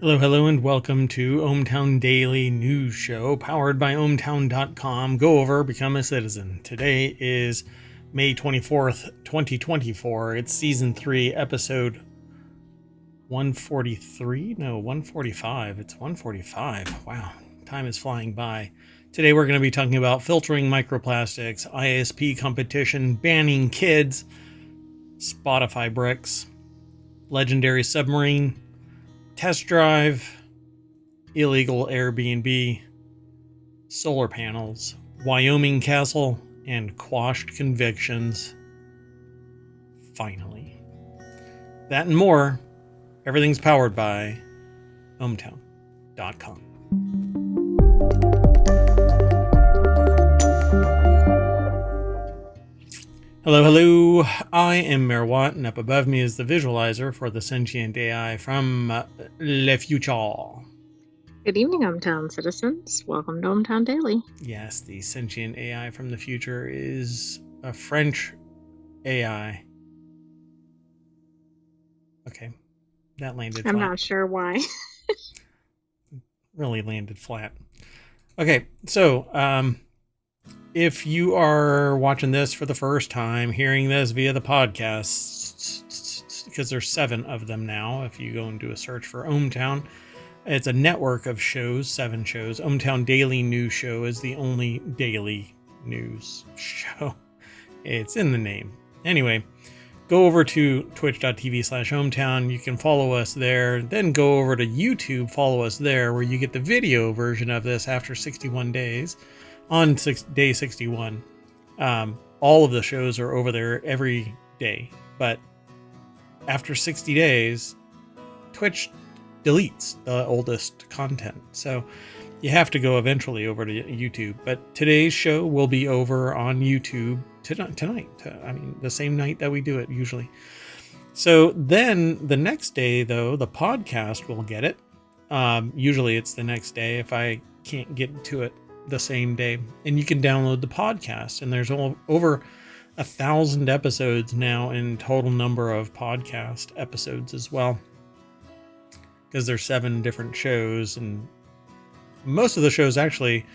Hello, hello, and welcome to ohmTown Daily News Show, powered by ohmTown.com. Go over, become a citizen. Today is May 24th, 2024. It's Season 3, Episode 143? No, 145. It's 145. Wow, time is flying by. Today we're going to be talking about filtering microplastics, ISP competition, banning kids, Spotify bricks, legendary submarine, test drive, illegal Airbnb, solar panels, Wyoming Castle, and Quashed Convictions. Finally. That and more. Everything's powered by ohmTown.com. Hello, hello. I am Mayor Watt, and up above me is the visualizer for the sentient AI from Le Future. Good evening, ohmTown citizens. Welcome to ohmTown Daily. Yes, the sentient AI from the future is a French AI. Okay, that landed flat. I'm not sure why. Really landed flat. Okay, so if you are watching this for the first time, hearing this via the podcast, because there's 7 of them now, if you go and do a search for ohmTown, it's a network of shows, 7 shows. ohmTown Daily News Show is the only daily news show. It's in the name. Anyway, go over to twitch.tv/ohmTown. You can follow us there. Then go over to YouTube, follow us there, where you get the video version of this after 61 days. On day 61. All of the shows are over there every day. But after 60 days, Twitch deletes the oldest content. So you have to go eventually over to YouTube. But today's show will be over on YouTube tonight. I mean, the same night that we do it usually. So then the next day, though, the podcast will get it. Usually it's the next day if I can't get to it the same day. And you can download the podcast. And there's over 1,000 episodes now in total number of podcast episodes as well. Because there's 7 different shows, and most of the shows actually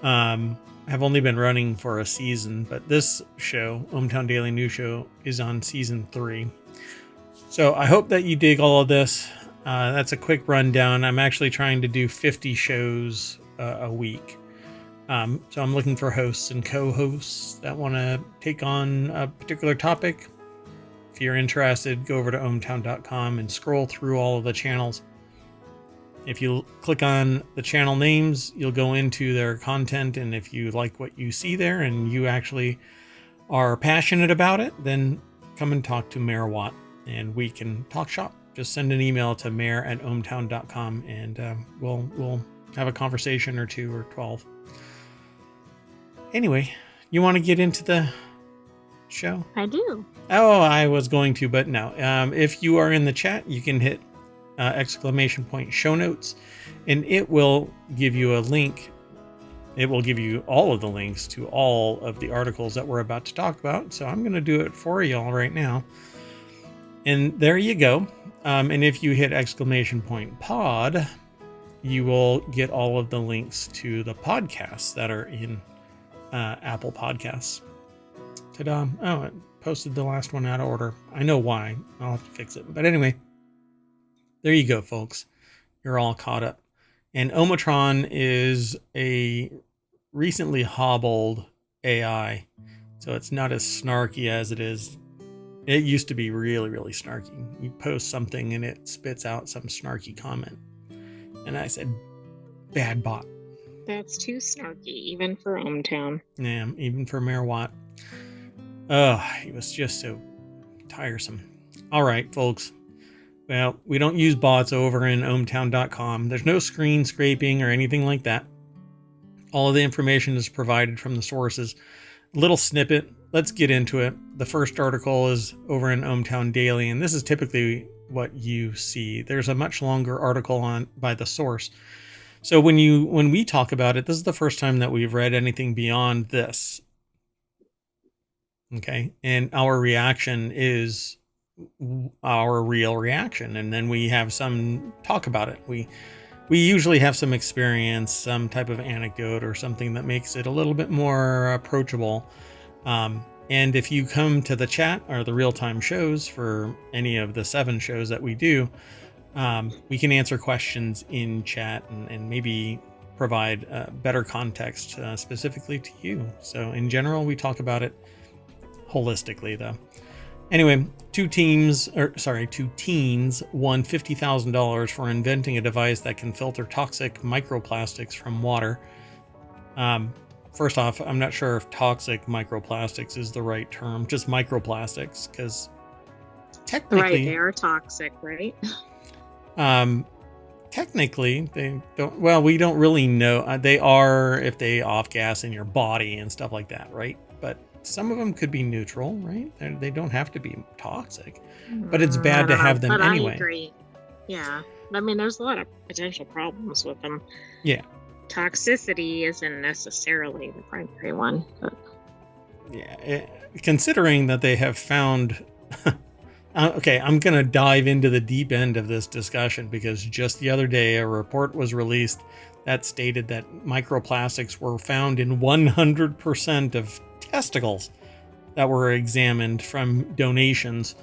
have only been running for a season, but this show, ohmTown Daily News Show, is on season 3. So I hope that you dig all of this. That's a quick rundown. I'm actually trying to do 50 shows a week. So I'm looking for hosts and co-hosts that want to take on a particular topic. If you're interested, go over to ohmTown.com and scroll through all of the channels. If you click on the channel names, you'll go into their content. And if you like what you see there and you actually are passionate about it, then come and talk to Mayor Watt and we can talk shop. Just send an email to mayor@ohmTown.com and we'll have a conversation or 2 or 12. Anyway, you want to get into the show? I do. Oh, I was going to, but no. If you are in the chat, you can hit ! Show notes, and it will give you a link. It will give you all of the links to all of the articles that we're about to talk about. So I'm going to do it for y'all right now. And there you go. And if you hit ! Pod, you will get all of the links to the podcasts that are in Apple Podcasts. Ta-da. Oh, it posted the last one out of order. I know why. I'll have to fix it. But anyway, there you go, folks. You're all caught up. And ohmTown is a recently hobbled AI. So it's not as snarky as it is. It used to be really, really snarky. You post something and it spits out some snarky comment. And I said, bad bot. That's too snarky, even for ohmTown. Yeah, even for Mayor Watt. Oh, he was just so tiresome. All right, folks. Well, we don't use bots over in ohmTown.com. There's no screen scraping or anything like that. All of the information is provided from the sources. Little snippet. Let's get into it. The first article is over in ohmTown Daily, and this is typically what you see. There's a much longer article on by the source. So when we talk about it, this is the first time that we've read anything beyond this. Okay. And our reaction is our real reaction, and then we have some talk about it. We usually have some experience, some type of anecdote or something that makes it a little bit more approachable. And if you come to the chat or the real-time shows for any of the 7 shows that we do, we can answer questions in chat and maybe provide better context specifically to you. So in general, we talk about it holistically, though. Anyway, two teens won $50,000 for inventing a device that can filter toxic microplastics from water. First off, I'm not sure if toxic microplastics is the right term, just microplastics, because technically, Right, they are toxic, right? technically they don't. Well, we don't really know. They are if they off gas in your body and stuff like that, right? But some of them could be neutral, right? They don't have to be toxic, but it's I bad to don't know, have them but I anyway. agree. Yeah. I mean, there's a lot of potential problems with them. Yeah. Toxicity isn't necessarily the primary one, but Yeah. Considering that they have found. Okay, I'm going to dive into the deep end of this discussion because just the other day a report was released that stated that microplastics were found in 100% of testicles that were examined from donations,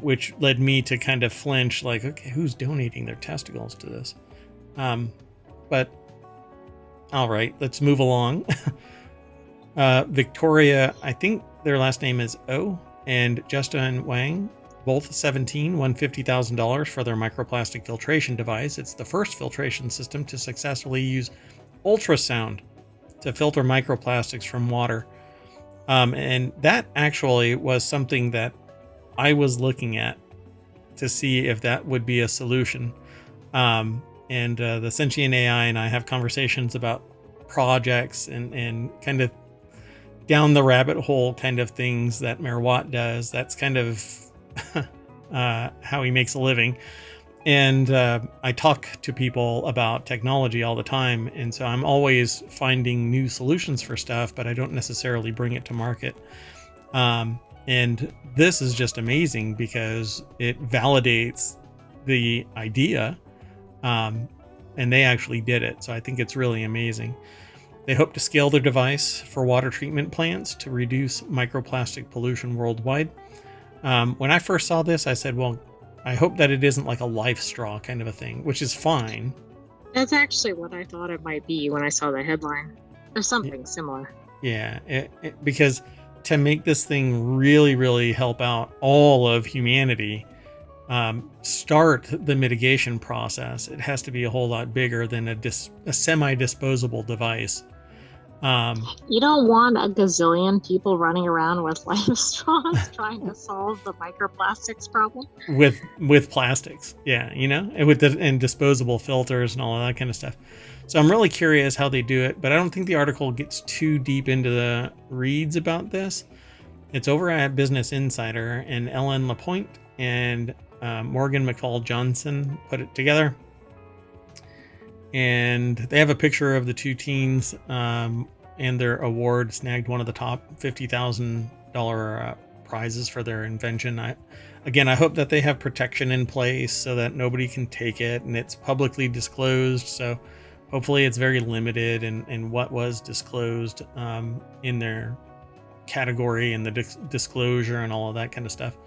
which led me to kind of flinch, like, okay, who's donating their testicles to this? But all right, let's move along. Victoria, I think their last name is O, and Justin Wang, both 17, won $50,000 for their microplastic filtration device. It's the first filtration system to successfully use ultrasound to filter microplastics from water. And that actually was something that I was looking at to see if that would be a solution. And the sentient AI and I have conversations about projects and kind of down the rabbit hole kind of things that Merwat does. That's kind of how he makes a living. And I talk to people about technology all the time. And so I'm always finding new solutions for stuff, but I don't necessarily bring it to market. And this is just amazing because it validates the idea. And they actually did it. So I think it's really amazing. They hope to scale their device for water treatment plants to reduce microplastic pollution worldwide. When I first saw this, I said, well, I hope that it isn't like a life straw kind of a thing, which is fine. that's actually what I thought it might be when I saw the headline, or something similar. Yeah, because to make this thing really, really help out all of humanity, start the mitigation process, it has to be a whole lot bigger than a semi-disposable device. You don't want a gazillion people running around with life straws trying to solve the microplastics problem. with plastics, yeah, and disposable filters and all of that kind of stuff. So I'm really curious how they do it, but I don't think the article gets too deep into the reads about this. It's over at Business Insider, and Ellen Lapointe and Morgan McFall Johnson put it together. And they have a picture of the two teens, and their award snagged one of the top $50,000 prizes for their invention. I hope that they have protection in place so that nobody can take it, and it's publicly disclosed. So hopefully it's very limited in what was disclosed in their category and the disclosure and all of that kind of stuff.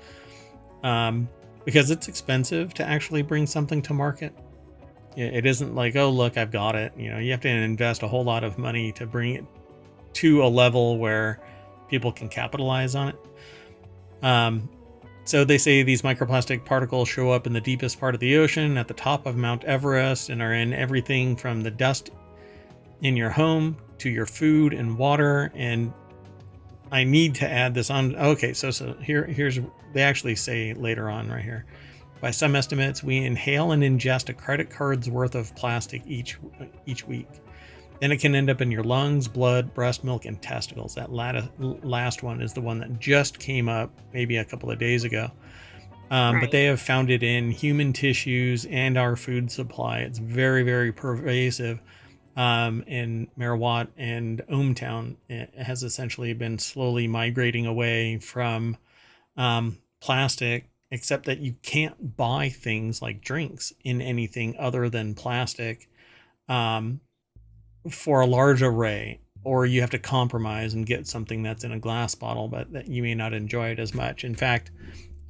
Because it's expensive to actually bring something to market. It isn't like, oh, look, I've got it. You have to invest a whole lot of money to bring it to a level where people can capitalize on it. So they say these microplastic particles show up in the deepest part of the ocean, at the top of Mount Everest, and are in everything from the dust in your home to your food and water. And I need to add this on. Okay, so here's they actually say later on right here. By some estimates, we inhale and ingest a credit card's worth of plastic each week. Then it can end up in your lungs, blood, breast milk, and testicles. That last one is the one that just came up maybe a couple of days ago. Right. But they have found it in human tissues and our food supply. It's very, very pervasive. In Merwat and ohmTown, it has essentially been slowly migrating away from plastic, except that you can't buy things like drinks in anything other than plastic um, for a large array, or you have to compromise and get something that's in a glass bottle, but that you may not enjoy it as much. In fact,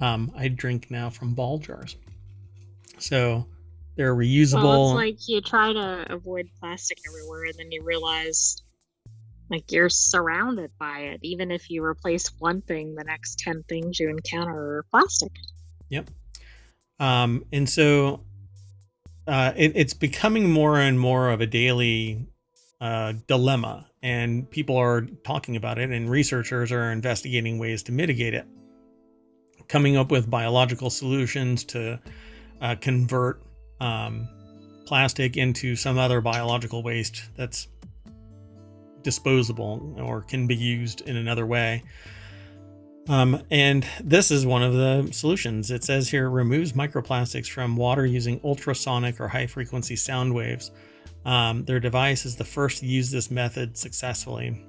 I drink now from ball jars. So they're Well, it's reusable. like you try to avoid plastic everywhere, and then you realize like you're surrounded by it. Even if you replace one thing, the next 10 things you encounter are plastic. Yep. And so it's becoming more and more of a daily dilemma, and people are talking about it, and researchers are investigating ways to mitigate it, coming up with biological solutions to convert plastic into some other biological waste that's disposable or can be used in another way. And this is one of the solutions. It says here, removes microplastics from water using ultrasonic or high frequency sound waves. Their device is the first to use this method successfully.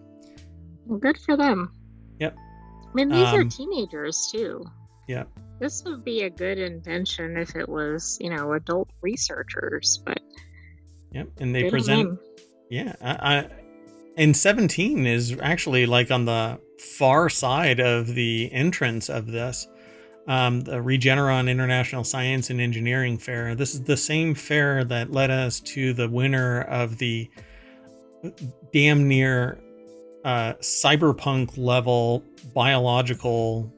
Well, good for them. Yep. I mean, these are teenagers too. Yep. This would be a good invention if it was, adult researchers, but yep. And they present, yeah, and 17 is actually like on the far side of the entrance of this, the Regeneron International Science and Engineering Fair. This is the same fair that led us to the winner of the damn near cyberpunk level biological,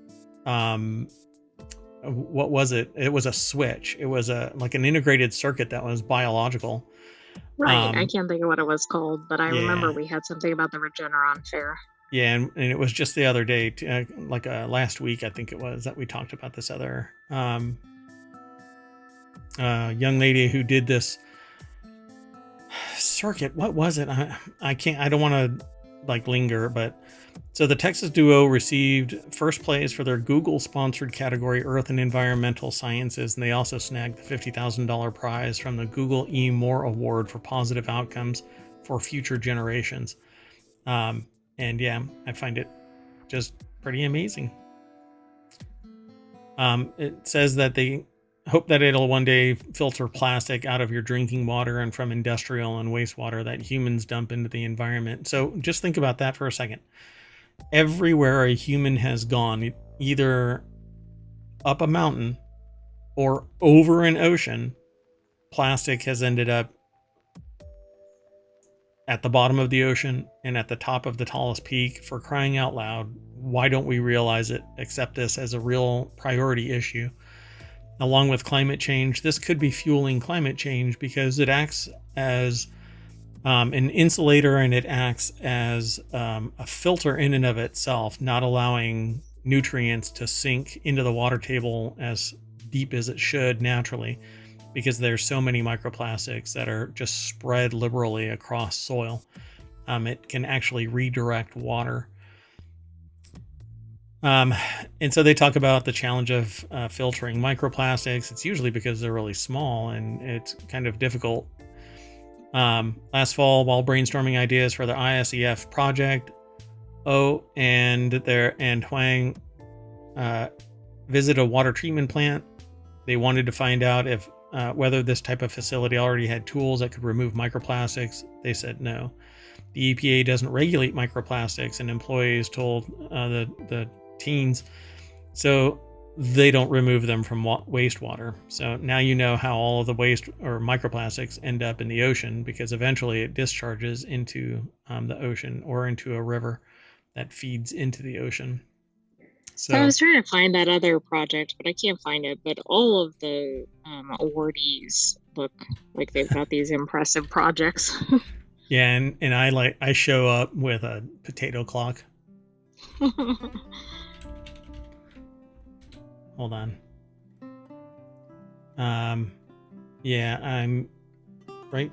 what was it? It was a switch. It was like an integrated circuit that was biological. Right. I can't think of what it was called, but I remember we had something about the Regeneron Fair. Yeah, and it was just the other day, like last week, I think it was, that we talked about this other young lady who did this circuit. What was it? I don't want to like linger, but so the Texas duo received first place for their Google-sponsored category Earth and Environmental Sciences, and they also snagged the $50,000 prize from the Google E. Moore Award for Positive Outcomes for Future Generations. And yeah, I find it just pretty amazing. It says that they hope that it'll one day filter plastic out of your drinking water and from industrial and wastewater that humans dump into the environment. So just think about that for a second. Everywhere a human has gone, either up a mountain or over an ocean, plastic has ended up at the bottom of the ocean and at the top of the tallest peak. For crying out loud, why don't we realize it, accept this as a real priority issue? Along with climate change, this could be fueling climate change because it acts as an insulator, and it acts as a filter in and of itself, not allowing nutrients to sink into the water table as deep as it should naturally, because there's so many microplastics that are just spread liberally across soil. It can actually redirect water. And so they talk about the challenge of filtering microplastics. It's usually because they're really small, and it's kind of difficult. Last fall, while brainstorming ideas for the ISEF project, and Huang visit a water treatment plant. They wanted to find out if whether this type of facility already had tools that could remove microplastics. They said no. The EPA doesn't regulate microplastics, and employees told the teens so they don't remove them from wastewater. So now you know how all of the waste or microplastics end up in the ocean, because eventually it discharges into the ocean or into a river that feeds into the ocean. So I was trying to find that other project, but I can't find it. But all of the awardees look like they've got these impressive projects. yeah, and I show up with a potato clock. Hold on. Yeah, I'm right.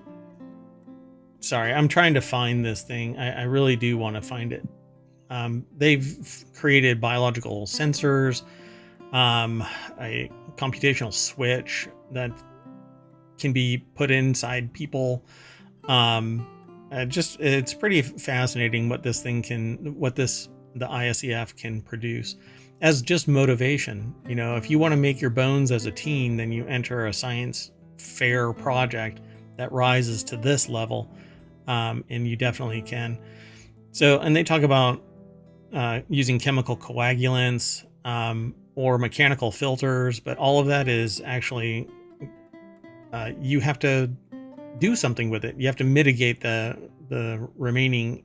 Sorry, I'm trying to find this thing. I really do want to find it. They've created biological sensors, a computational switch that can be put inside people. It's pretty fascinating what this thing the ISEF can produce. as just motivation. You know, if you want to make your bones as a teen, then you enter a science fair project that rises to this level, and you definitely can. So, and they talk about using chemical coagulants or mechanical filters, but all of that is actually you have to do something with it. You have to mitigate the remaining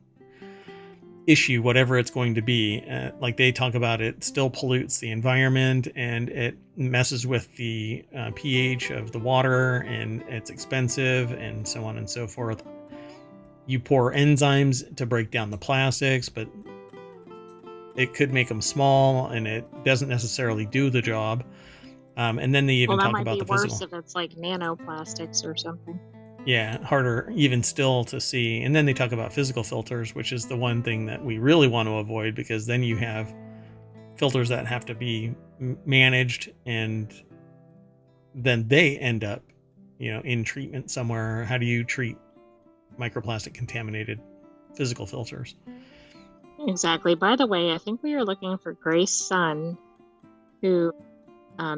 issue, whatever it's going to be. Like they talk about, it still pollutes the environment and it messes with the pH of the water, and it's expensive, and so on and so forth. You pour enzymes to break down the plastics, but it could make them small, and it doesn't necessarily do the job. And then they even Well, that talk might about be the worse physical. if it's like nanoplastics or something. Yeah, harder even still to see. And then they talk about physical filters, which is the one thing that we really want to avoid, because then you have filters that have to be managed, and then they end up, you know, in treatment somewhere. How do you treat microplastic contaminated physical filters? Exactly. By the way, I think we are looking for Grace Sun, who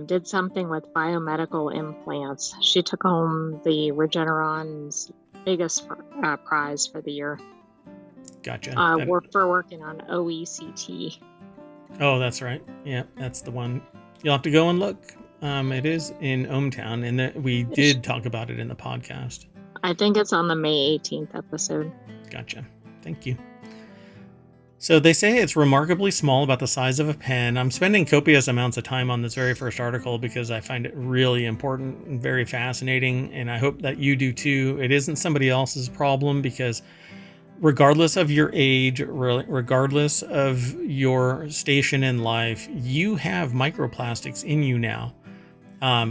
did something with biomedical implants. She took home the Regeneron's biggest prize for the year. Gotcha. For working on OECT. Oh, that's right. Yeah, that's the one. You'll have to go and look. It is in ohmTown, and we did talk about it in the podcast. I think it's on the May 18th episode. Gotcha. Thank you. So they say it's remarkably small, about the size of a pen. I'm spending copious amounts of time on this very first article because I find it really important and very fascinating, and I hope that you do too. It isn't somebody else's problem, because regardless of your age, regardless of your station in life, you have microplastics in you now.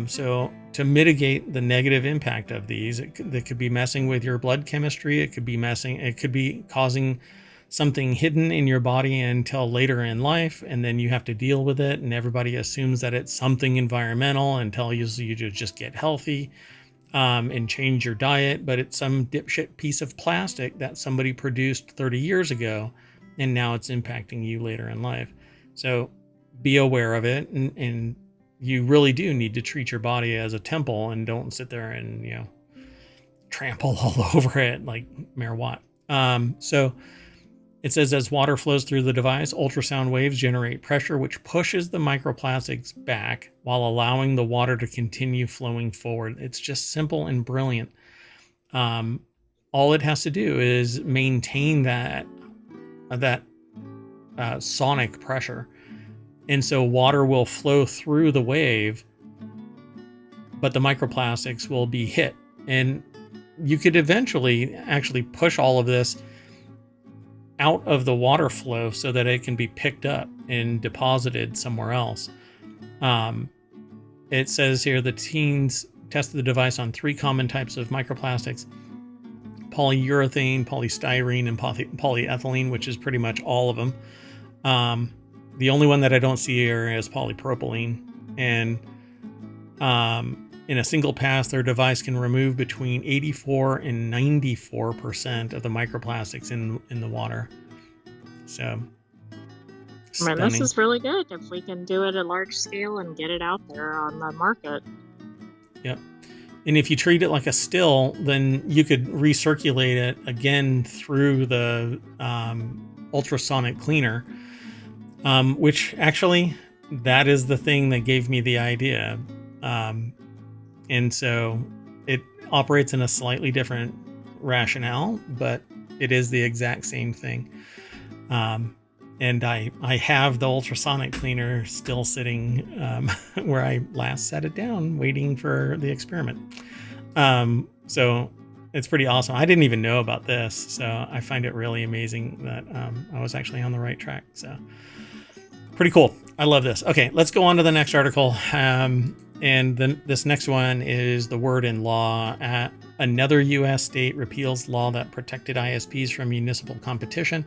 So to mitigate the negative impact of these, it could be messing with your blood chemistry. It could be causing something hidden in your body until later in life, and then you have to deal with it, and everybody assumes that it's something environmental until you just get healthy and change your diet, but it's some dipshit piece of plastic that somebody produced 30 years ago, and now it's impacting you later in life. So be aware of it, and you really do need to treat your body as a temple, and don't sit there and, you know, trample all over it like Mayor Watt. So it says, as water flows through the device, ultrasound waves generate pressure, which pushes the microplastics back while allowing the water to continue flowing forward. It's just simple and brilliant. All it has to do is maintain that sonic pressure. And so water will flow through the wave, but the microplastics will be hit. And you could eventually actually push all of this out of the water flow so that it can be picked up and deposited somewhere else. It says here the teens tested the device on 3 common types of microplastics: polyurethane, polystyrene, and polyethylene, which is pretty much all of them. The only one that I don't see here is polypropylene. And in a single pass, their device can remove between 84 and 94% of the microplastics in the water. So, I mean, this is really good if we can do it at large scale and get it out there on the market. Yep. And if you treat it like a still, then you could recirculate it again through the ultrasonic cleaner, which actually, that is the thing that gave me the idea. And so it operates in a slightly different rationale, but it is the exact same thing. And I have the ultrasonic cleaner still sitting where I last set it down, waiting for the experiment. So it's pretty awesome. I didn't even know about this, so I find it really amazing that I was actually on the right track. So pretty cool. I love this. Okay, let's go on to the next article. And then this next one is the word in law. Another U.S. state repeals law that protected ISPs from municipal competition.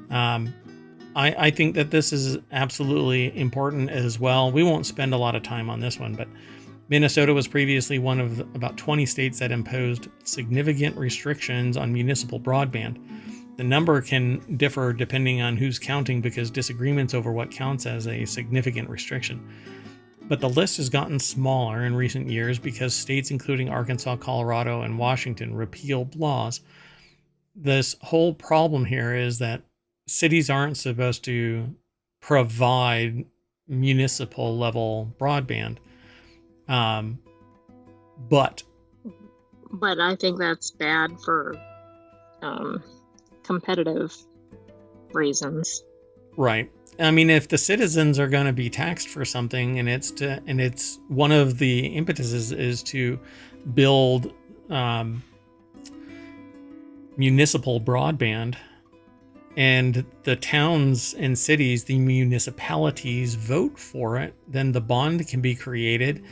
I think that this is absolutely important as well. We won't spend a lot of time on this one, but Minnesota was previously one of about 20 states that imposed significant restrictions on municipal broadband. The number can differ depending on who's counting because disagreements over what counts as a significant restriction. But the list has gotten smaller in recent years because states including Arkansas, Colorado, and Washington repealed laws. This whole problem here is that cities aren't supposed to provide municipal level broadband. But I think that's bad for competitive reasons. Right. I mean, if the citizens are going to be taxed for something, and it's one of the impetuses is to build municipal broadband, and the towns and cities, the municipalities vote for it, then the bond can be created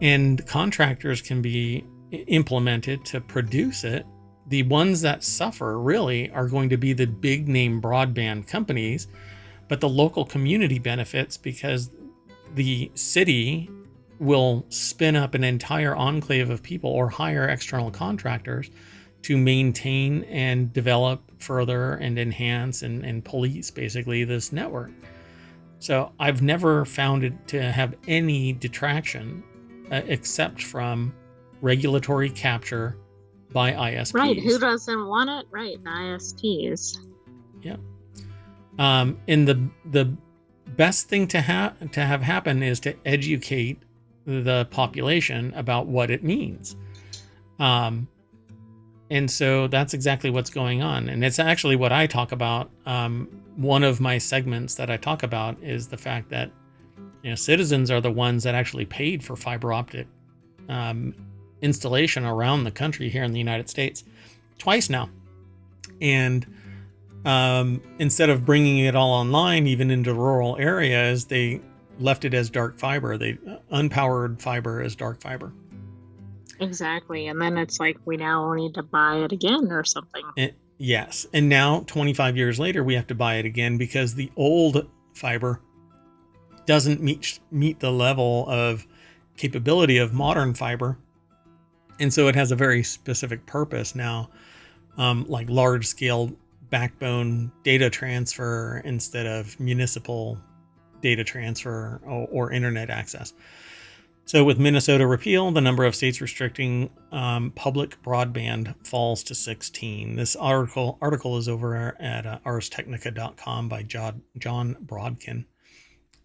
and contractors can be implemented to produce it. The ones that suffer really are going to be the big name broadband companies, but the local community benefits because the city will spin up an entire enclave of people or hire external contractors to maintain and develop further and enhance and police basically this network. So I've never found it to have any detraction except from regulatory capture by ISPs. Right. Who doesn't want it? Right. The ISPs. Yeah. And the best thing to have happen is to educate the population about what it means. And so that's exactly what's going on. And it's actually what I talk about. One of my segments that I talk about is the fact that citizens are the ones that actually paid for fiber optic installation around the country here in the United States twice now. And instead of bringing it all online, even into rural areas, they left it as dark fiber. They unpowered fiber as dark fiber. Exactly. And then it's like we now need to buy it again or something. Yes. And now 25 years later, we have to buy it again because the old fiber doesn't meet the level of capability of modern fiber. And so it has a very specific purpose now, like large scale backbone data transfer instead of municipal data transfer or internet access. So with Minnesota repeal, the number of states restricting public broadband falls to 16. This article is over at arstechnica.com by John Brodkin.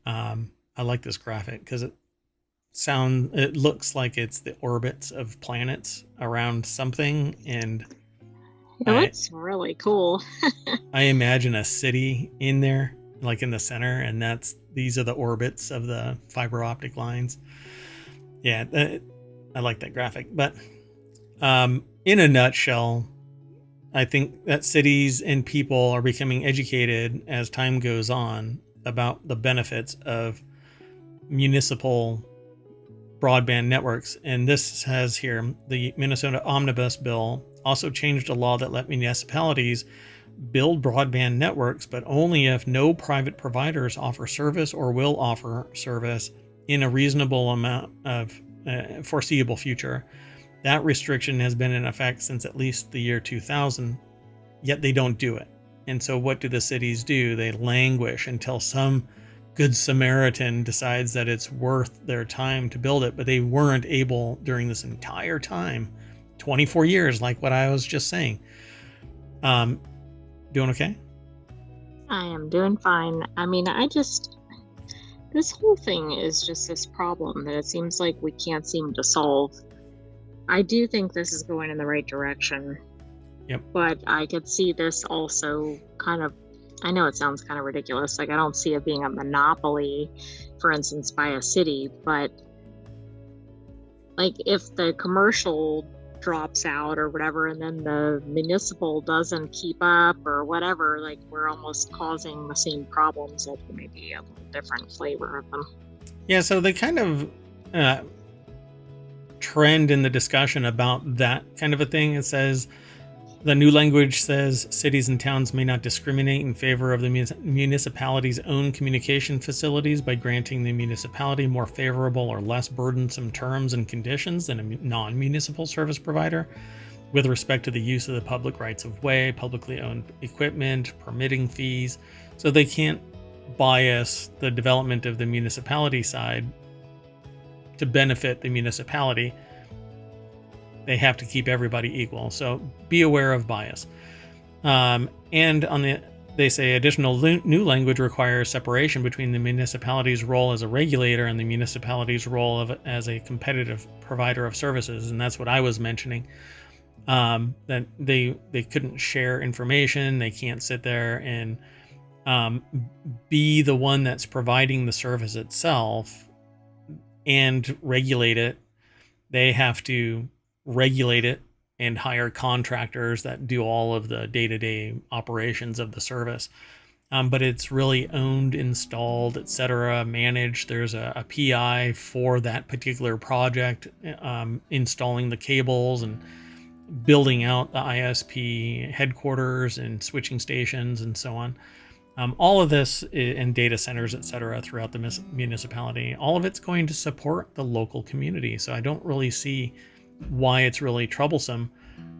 I like this graphic because it looks like it's the orbits of planets around something, and it looks really cool. I imagine a city in there, like in the center, and these are the orbits of the fiber optic lines. Yeah, I like that graphic. But in a nutshell, I think that cities and people are becoming educated as time goes on about the benefits of municipal broadband networks. And this has here, the Minnesota Omnibus Bill also changed a law that let municipalities build broadband networks, but only if no private providers offer service or will offer service in a reasonable amount of foreseeable future. That restriction has been in effect since at least the year 2000, yet they don't do it. And so what do the cities do? They languish until some good Samaritan decides that it's worth their time to build it, but they weren't able during this entire time, 24 years, like what I was just saying. Doing okay? I am doing fine. I mean, this whole thing is just this problem that it seems like we can't seem to solve. I do think this is going in the right direction. Yep. But I could see this also kind of, I know it sounds kind of ridiculous. Like I don't see it being a monopoly, for instance, by a city, but like if the commercial drops out or whatever, and then the municipal doesn't keep up or whatever, like we're almost causing the same problems that maybe a little different flavor of them. Yeah, so they kind of trend in the discussion about that kind of a thing. It says, the new language says cities and towns may not discriminate in favor of the municipality's own communication facilities by granting the municipality more favorable or less burdensome terms and conditions than a non-municipal service provider. with respect to the use of the public rights of way, publicly owned equipment, permitting fees. So they can't bias the development of the municipality side to benefit the municipality. They have to keep everybody equal. So be aware of bias. And they say additional new language requires separation between the municipality's role as a regulator and the municipality's role as a competitive provider of services. And that's what I was mentioning. That they couldn't share information. They can't sit there and be the one that's providing the service itself and regulate it. They have to regulate it and hire contractors that do all of the day-to-day operations of the service. But it's really owned, installed, etc., managed. There's a PI for that particular project, installing the cables and building out the ISP headquarters and switching stations and so on. All of this in data centers, etc., throughout the municipality, all of it's going to support the local community. So I don't really see why it's really troublesome.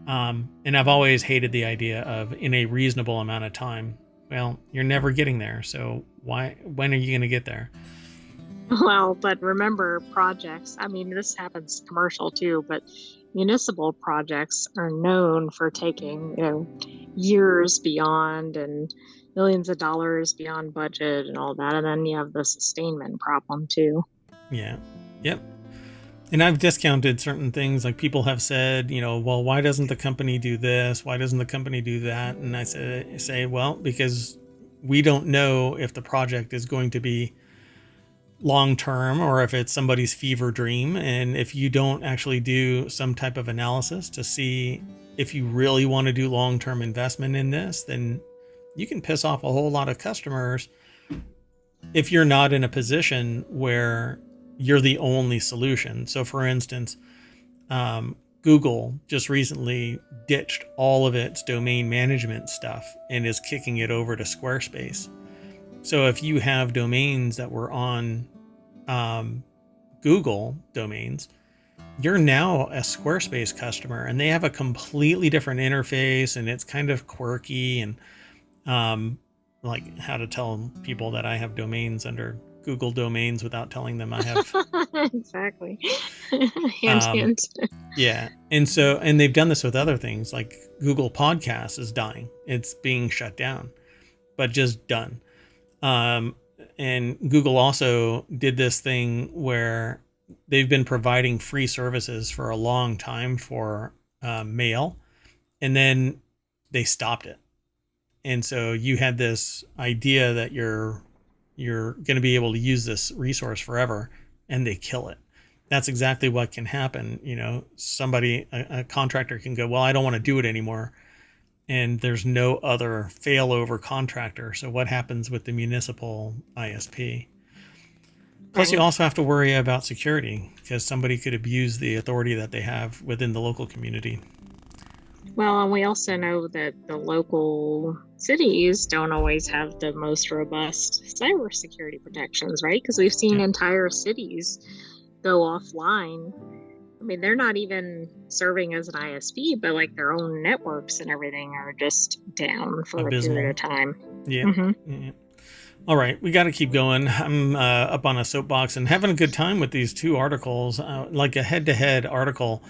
And I've always hated the idea of in a reasonable amount of time. Well, you're never getting there. So when are you going to get there? Well, but remember, projects, I mean, this happens commercial too, but municipal projects are known for taking, years beyond and millions of dollars beyond budget and all that. And then you have the sustainment problem too. Yeah. Yep. And I've discounted certain things, like people have said, well, why doesn't the company do this? Why doesn't the company do that? And I say, well, because we don't know if the project is going to be long-term or if it's somebody's fever dream. And if you don't actually do some type of analysis to see if you really want to do long-term investment in this, then you can piss off a whole lot of customers if you're not in a position where you're the only solution. So for instance, Google just recently ditched all of its domain management stuff and is kicking it over to Squarespace. So if you have domains that were on Google domains, you're now a Squarespace customer, and they have a completely different interface, and it's kind of quirky, and like how to tell people that I have domains under Google domains without telling them I have. Exactly. Hint. Yeah. And they've done this with other things, like Google Podcasts is dying. It's being shut down, but just done. And Google also did this thing where they've been providing free services for a long time for mail, and then they stopped it. And so you had this idea that you're going to be able to use this resource forever, and they kill it. That's exactly what can happen. Somebody, a contractor can go, well, I don't want to do it anymore. And there's no other failover contractor. So what happens with the municipal ISP? Plus, you also have to worry about security, because somebody could abuse the authority that they have within the local community. Well, and we also know that the local cities don't always have the most robust cybersecurity protections, right? Because we've seen entire cities go offline. I mean, they're not even serving as an ISP, but like their own networks and everything are just down for Abysmal. a period of time. Yeah. Mm-hmm. Yeah. All right, we got to keep going. I'm up on a soapbox and having a good time with these two articles, like a head-to-head article,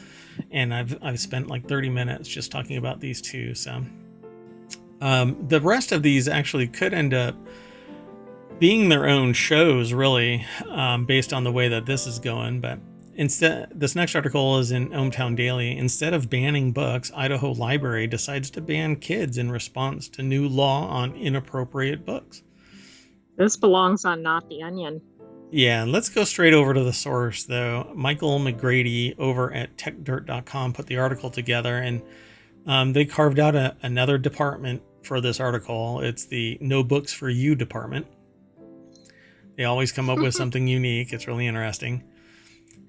and I've spent like 30 minutes just talking about these two. So the rest of these actually could end up being their own shows, really, based on the way that this is going. But instead, this next article is in ohmTown Daily. Instead of banning books, Idaho Library decides to ban kids in response to new law on inappropriate books. This belongs on Not the Onion. Yeah, let's go straight over to the source, though. Michael McGrady over at techdirt.com put the article together, and they carved out another department for this article. It's the No Books for You department. They always come up with something unique. It's really interesting.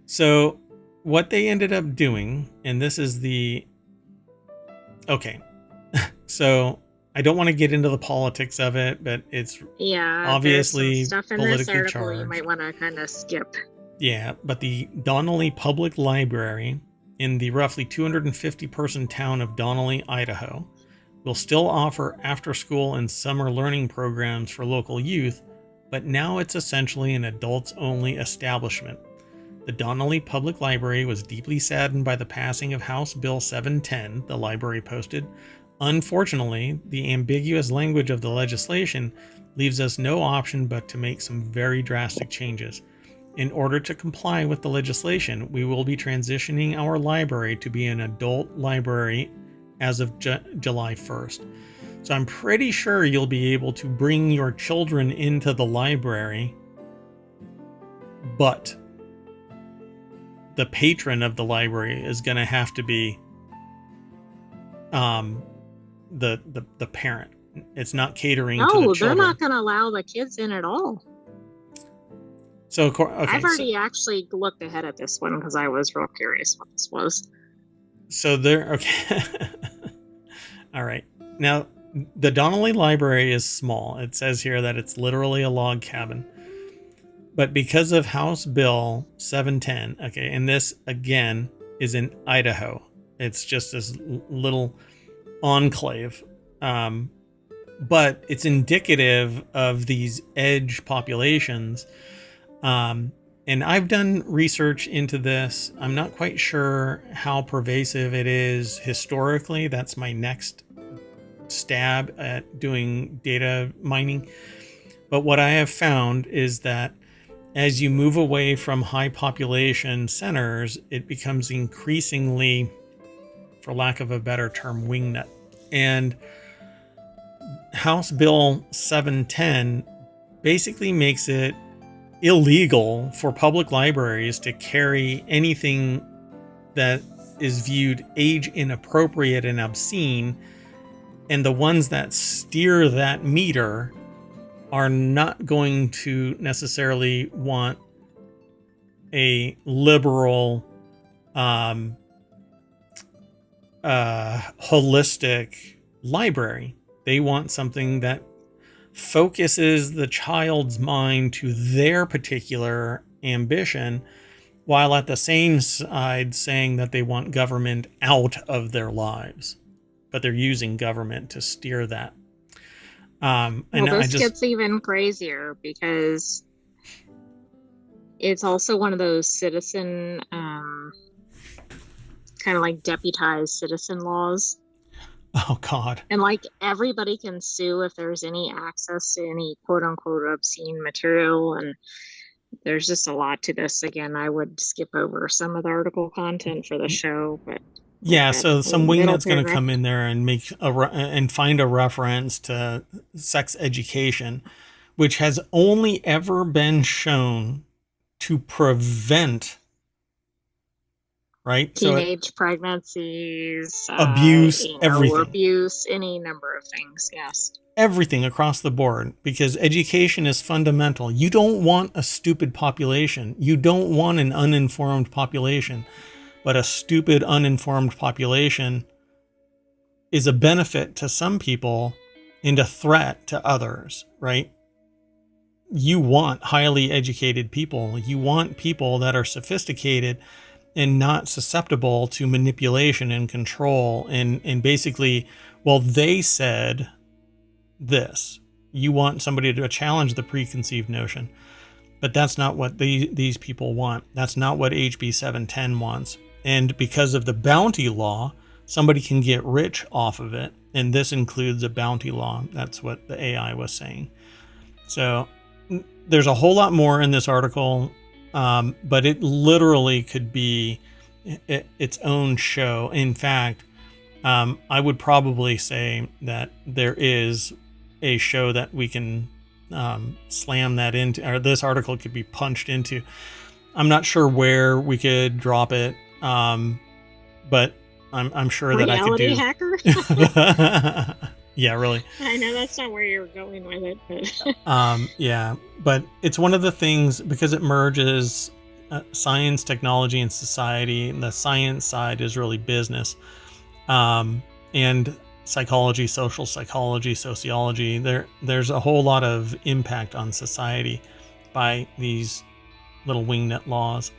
So what they ended up doing, and this is okay. So I don't want to get into the politics of it, but it's obviously stuff in politically this article charged. You might want to kind of skip. Yeah, but the Donnelly Public Library in the roughly 250-person town of Donnelly, Idaho, will still offer after-school and summer learning programs for local youth, but now it's essentially an adults-only establishment. The Donnelly Public Library was deeply saddened by the passing of House Bill 710, the library posted. Unfortunately, the ambiguous language of the legislation leaves us no option but to make some very drastic changes. In order to comply with the legislation, we will be transitioning our library to be an adult library as of July 1st. So I'm pretty sure you'll be able to bring your children into the library, but the patron of the library is going to have to be the parent. It's not catering to the No, children. they're not going to allow the kids in at all. So okay, I've already actually looked ahead at this one because I was real curious what this was. So there, okay. All right. Now, the Donnelly Library is small. It says here that it's literally a log cabin. But because of House Bill 710, okay, and this, again, is in Idaho. It's just this little enclave. But it's indicative of these edge populations. And I've done research into this. I'm not quite sure how pervasive it is historically. That's my next stab at doing data mining. But what I have found is that as you move away from high population centers, it becomes increasingly, for lack of a better term, wingnut. And House Bill 710 basically makes it illegal for public libraries to carry anything that is viewed age inappropriate and obscene, and the ones that steer that meter are not going to necessarily want a liberal holistic library. They want something that focuses the child's mind to their particular ambition, while at the same side saying that they want government out of their lives, but they're using government to steer that. Well, this gets even crazier because it's also one of those citizen, kind of like deputized citizen laws. Oh, God. And like everybody can sue if there's any access to any quote unquote obscene material. And there's just a lot to this. Again, I would skip over some of the article content for the show, but yeah, so some wingnut's going to come in there and make and find a reference to sex education, which has only ever been shown to prevent, right? Teenage pregnancies, abuse, everything. Abuse, any number of things, yes. Everything across the board, because education is fundamental. You don't want a stupid population. You don't want an uninformed population. But a stupid, uninformed population is a benefit to some people and a threat to others, right? You want highly educated people. You want people that are sophisticated and not susceptible to manipulation and control. And basically, well, they said this. You want somebody to challenge the preconceived notion. But that's not what these people want. That's not what HB 710 wants. And because of the bounty law, somebody can get rich off of it. And this includes a bounty law. That's what the AI was saying. So there's a whole lot more in this article. But it literally could be its own show. In fact, I would probably say that there is a show that we can slam that into, or this article could be punched into. I'm not sure where we could drop it, but I'm sure that I could do. Reality hacker? Yeah, really. I know that's not where you're going with it, but yeah, but it's one of the things, because it merges science, technology, and society. And the science side is really business, and psychology, social psychology, sociology. There's a whole lot of impact on society by these little wingnut laws.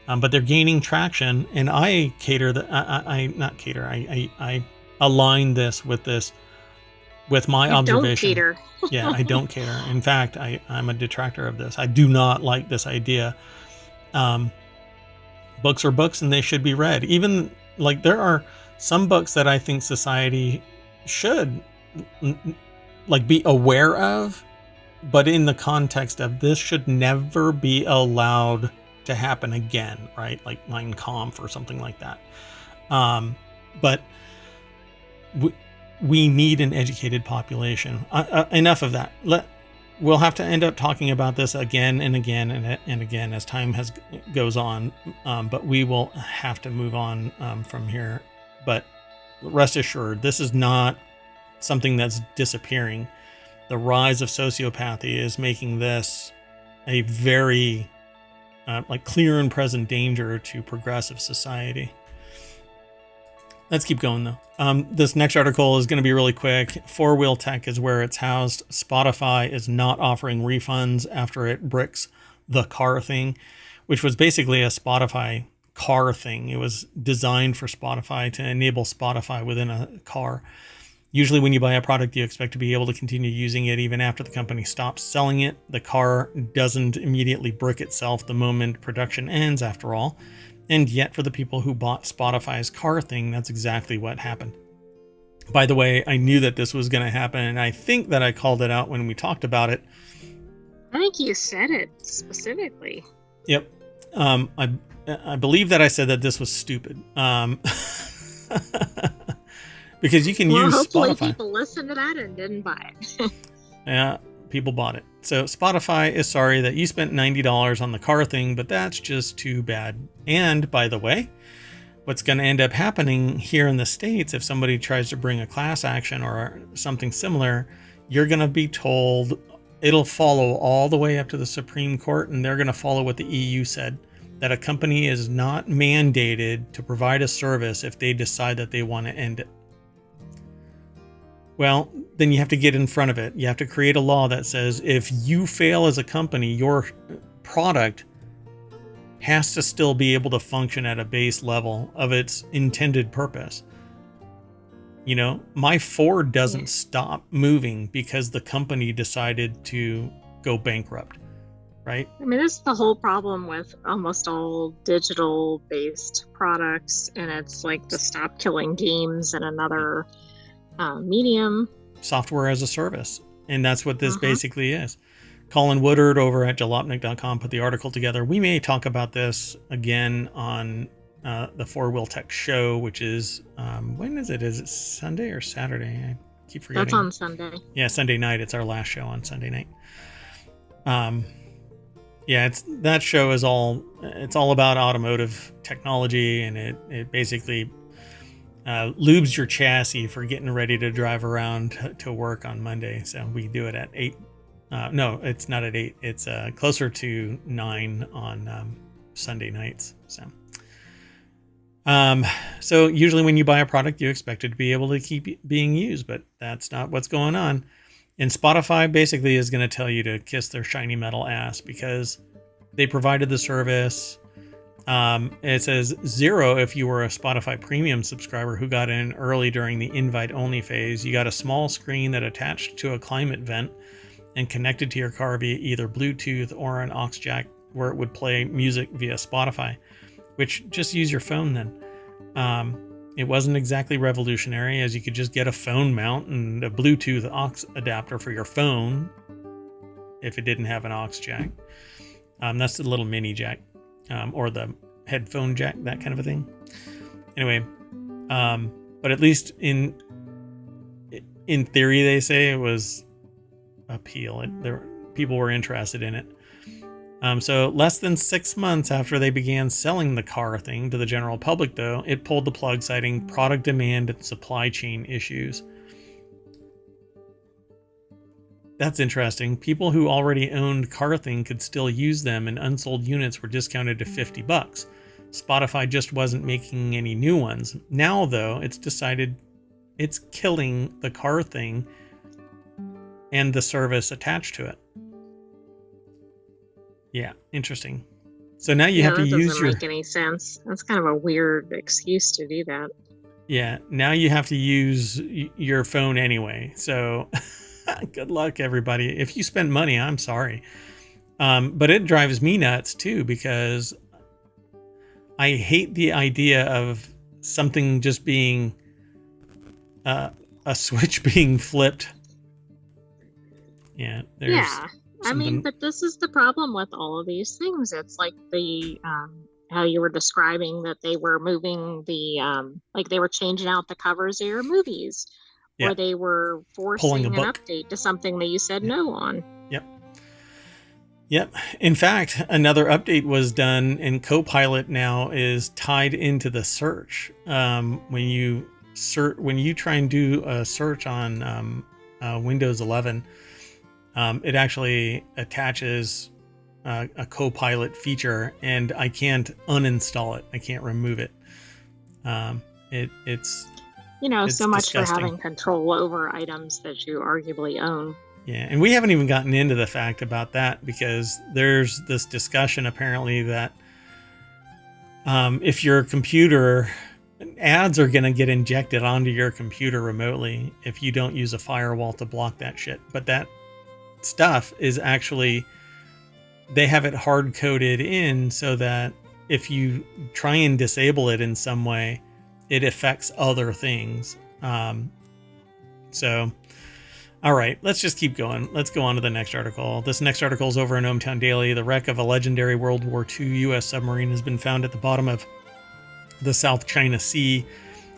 But they're gaining traction, and I cater the I not cater. I align this with my You don't observation. cater. Yeah, I don't cater. In fact, I'm a detractor of this. I do not like this idea. Books are books, and they should be read. Even like there are some books that I think society should like be aware of, but in the context of this should never be allowed to happen again, right? Like Mein Kampf or something like that. But we need an educated population. Enough of that. We'll have to end up talking about this again and again and again as time goes on. But we will have to move on from here. But rest assured, this is not something that's disappearing. The rise of sociopathy is making this a very like clear and present danger to progressive society. Let's keep going though. This next article is going to be really quick. 4-Wheel Tech is where it's housed. Spotify is not offering refunds after it bricks the car thing, which was basically a Spotify car thing. It was designed for Spotify to enable Spotify within a car. Usually when you buy a product, you expect to be able to continue using it even after the company stops selling it. The car doesn't immediately brick itself the moment production ends, after all. And yet for the people who bought Spotify's car thing, that's exactly what happened. By the way, I knew that this was going to happen, and I think that I called it out when we talked about it. I think you said it specifically. Yep. I believe that I said that this was stupid. Because you can use hopefully Spotify. People listened to that and didn't buy it. Yeah, people bought it. So Spotify is sorry that you spent $90 on the car thing, but that's just too bad. And by the way, what's going to end up happening here in the States, if somebody tries to bring a class action or something similar, you're going to be told it'll follow all the way up to the Supreme Court, and they're going to follow what the EU said, that a company is not mandated to provide a service if they decide that they want to end it. Well, then you have to get in front of it. You have to create a law that says if you fail as a company, your product has to still be able to function at a base level of its intended purpose. You know, my Ford doesn't stop moving because the company decided to go bankrupt, right? I mean, this is the whole problem with almost all digital-based products, and it's like the Stop Killing Games and another medium. Software as a service. And that's what this basically is. Colin Woodard over at jalopnik.com put the article together. We may talk about this again on the 4-Wheel Tech show, which is, when is it? Is it Sunday or Saturday? I keep forgetting. That's on Sunday. Yeah, Sunday night. It's our last show on Sunday night. Yeah, that show is it's all about automotive technology, and it basically lubes your chassis for getting ready to drive around to work on Monday. So we do it at 8. No, it's not at 8. It's closer to 9 on Sunday nights. So usually when you buy a product, you expect it to be able to keep being used, but that's not what's going on. And Spotify basically is going to tell you to kiss their shiny metal ass because they provided the service. It says 0 if you were a Spotify premium subscriber who got in early during the invite only phase. You got a small screen that attached to a climate vent and connected to your car via either Bluetooth or an aux jack, where it would play music via Spotify, which just use your phone then. It wasn't exactly revolutionary, as you could just get a phone mount and a Bluetooth aux adapter for your phone if it didn't have an aux jack. That's the little mini jack. Or the headphone jack, that kind of a thing. Anyway, but at least in theory, they say it was appeal. People were interested in it. So less than 6 months after they began selling the car thing to the general public, though, it pulled the plug, citing product demand and supply chain issues. That's interesting. People who already owned CarThing could still use them, and unsold units were discounted to $50. Spotify just wasn't making any new ones. Now, though, it's decided it's killing the CarThing and the service attached to it. Yeah, interesting. So now you Yeah, have to that use doesn't your make any sense. That's kind of a weird excuse to do that. now you have to use your phone anyway. So good luck, everybody. If you spend money, I'm sorry. But it drives me nuts too, because I hate the idea of something just being a switch being flipped. Yeah, there's Yeah. I mean, something. but this is the problem with all of these things. It's like the how you were describing that they were moving the like they were changing out the covers of your movies, Yeah, or they were pulling a forcing an book. update to something that you said Yeah. no on. Yep. Yep. In fact, another update was done, and Copilot now is tied into the search. When you try and do a search on Windows 11, it actually attaches a Copilot feature, and I can't uninstall it. I can't remove it. It's You know, it's so much for disgusting. having control over items that you arguably own. Yeah, and we haven't even gotten into the fact about that, because there's this discussion apparently that if your computer ads are going to get injected onto your computer remotely if you don't use a firewall to block that shit. But that stuff is actually, they have it hard coded in so that if you try and disable it in some way, it affects other things. So all right, let's just keep going. Let's go on to the next article. This next article is over in ohmTown Daily. The wreck of a legendary World War II U.S. submarine has been found at the bottom of the South China Sea.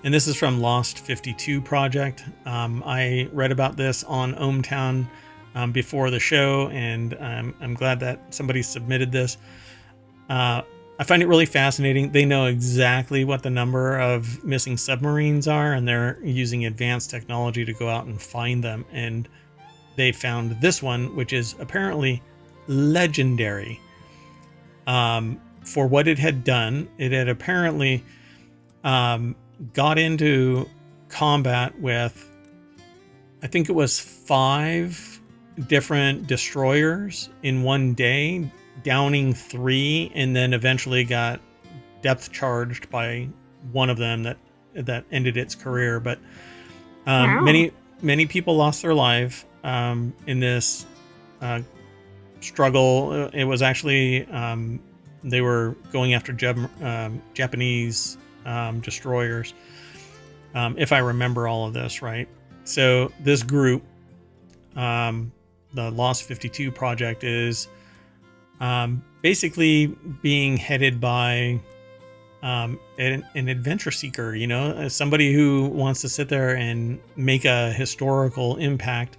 And this is from Lost 52 Project. I read about this on ohmTown before the show, and I'm glad that somebody submitted this. I find it really fascinating. They know exactly what the number of missing submarines are, and they're using advanced technology to go out and find them. And they found this one, which is apparently legendary for what it had done. It had apparently got into combat with, I think it was 5 different destroyers in one day, downing 3, and then eventually got depth charged by one of them that ended its career. But Wow. many people lost their life in this struggle. It was actually they were going after Japanese destroyers, if I remember all of this right. So this group, the Lost 52 Project, is basically being headed by an adventure seeker, somebody who wants to sit there and make a historical impact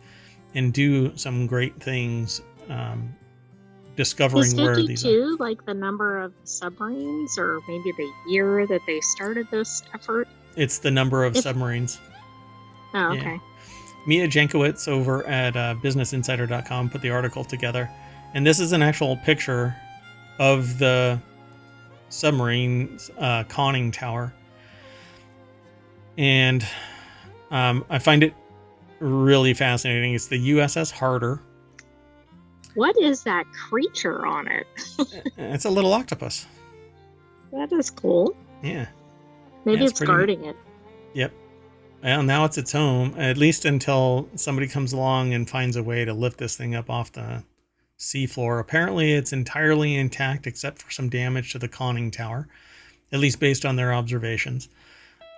and do some great things, Is discovering where these are. 52 like the number of submarines or maybe the year that they started this effort? It's the number of If submarines. Oh, Yeah. okay. Mia Jankowicz over at businessinsider.com put the article together. And this is an actual picture of the submarine's conning tower. And I find it really fascinating. It's the USS Harder. What is that creature on it? It's a little octopus. That is cool. Yeah. Maybe Yeah, it's pretty neat. guarding it. Yep. Well, now it's its home, at least until somebody comes along and finds a way to lift this thing up off the seafloor. Apparently, it's entirely intact except for some damage to the conning tower, at least based on their observations.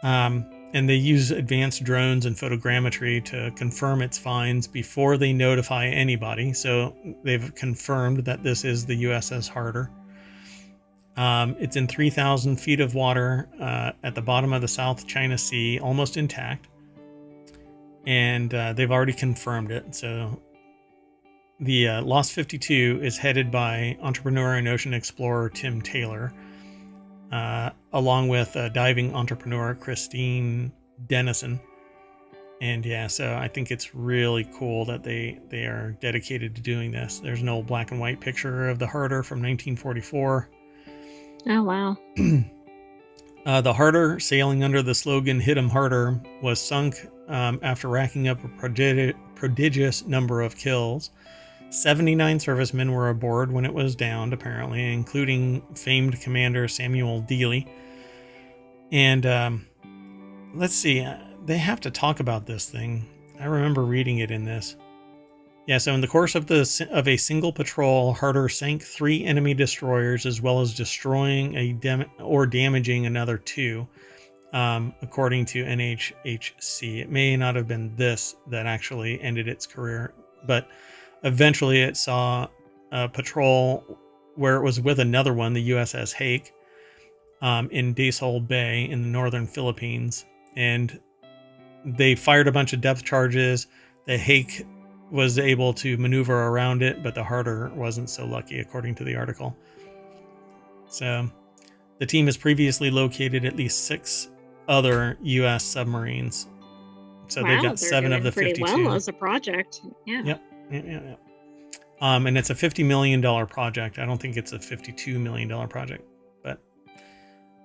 And they use advanced drones and photogrammetry to confirm its finds before they notify anybody. So they've confirmed that this is the USS Harder. It's in 3,000 feet of water at the bottom of the South China Sea, almost intact. And they've already confirmed it. So the Lost 52 is headed by entrepreneur and ocean explorer Tim Taylor, along with diving entrepreneur Christine Dennison. And yeah, so I think it's really cool that they are dedicated to doing this. There's an old black and white picture of the Harder from 1944. Oh, wow. The Harder, sailing under the slogan "Hit 'em Harder," was sunk after racking up a prodigious number of kills. 79 servicemen were aboard when it was downed, apparently, including famed Commander Samuel Dealey. And let's see, they have to talk about this thing. I remember reading it in this. Yeah, so in the course of a single patrol, Harder sank 3 enemy destroyers as well as destroying or damaging another 2, according to NHHC. It may not have been this that actually ended its career, but eventually it saw a patrol where it was with another one, the USS Hake, in Dasol Bay in the northern Philippines. And they fired a bunch of depth charges. The Hake was able to maneuver around it, but the Harder wasn't so lucky, according to the article. So the team has previously located at least 6 other U.S. submarines. So Wow, they've got 7 of the 52. Pretty well as a project. Yeah. Yep. And it's a $50 million project. I don't think it's a $52 million project, but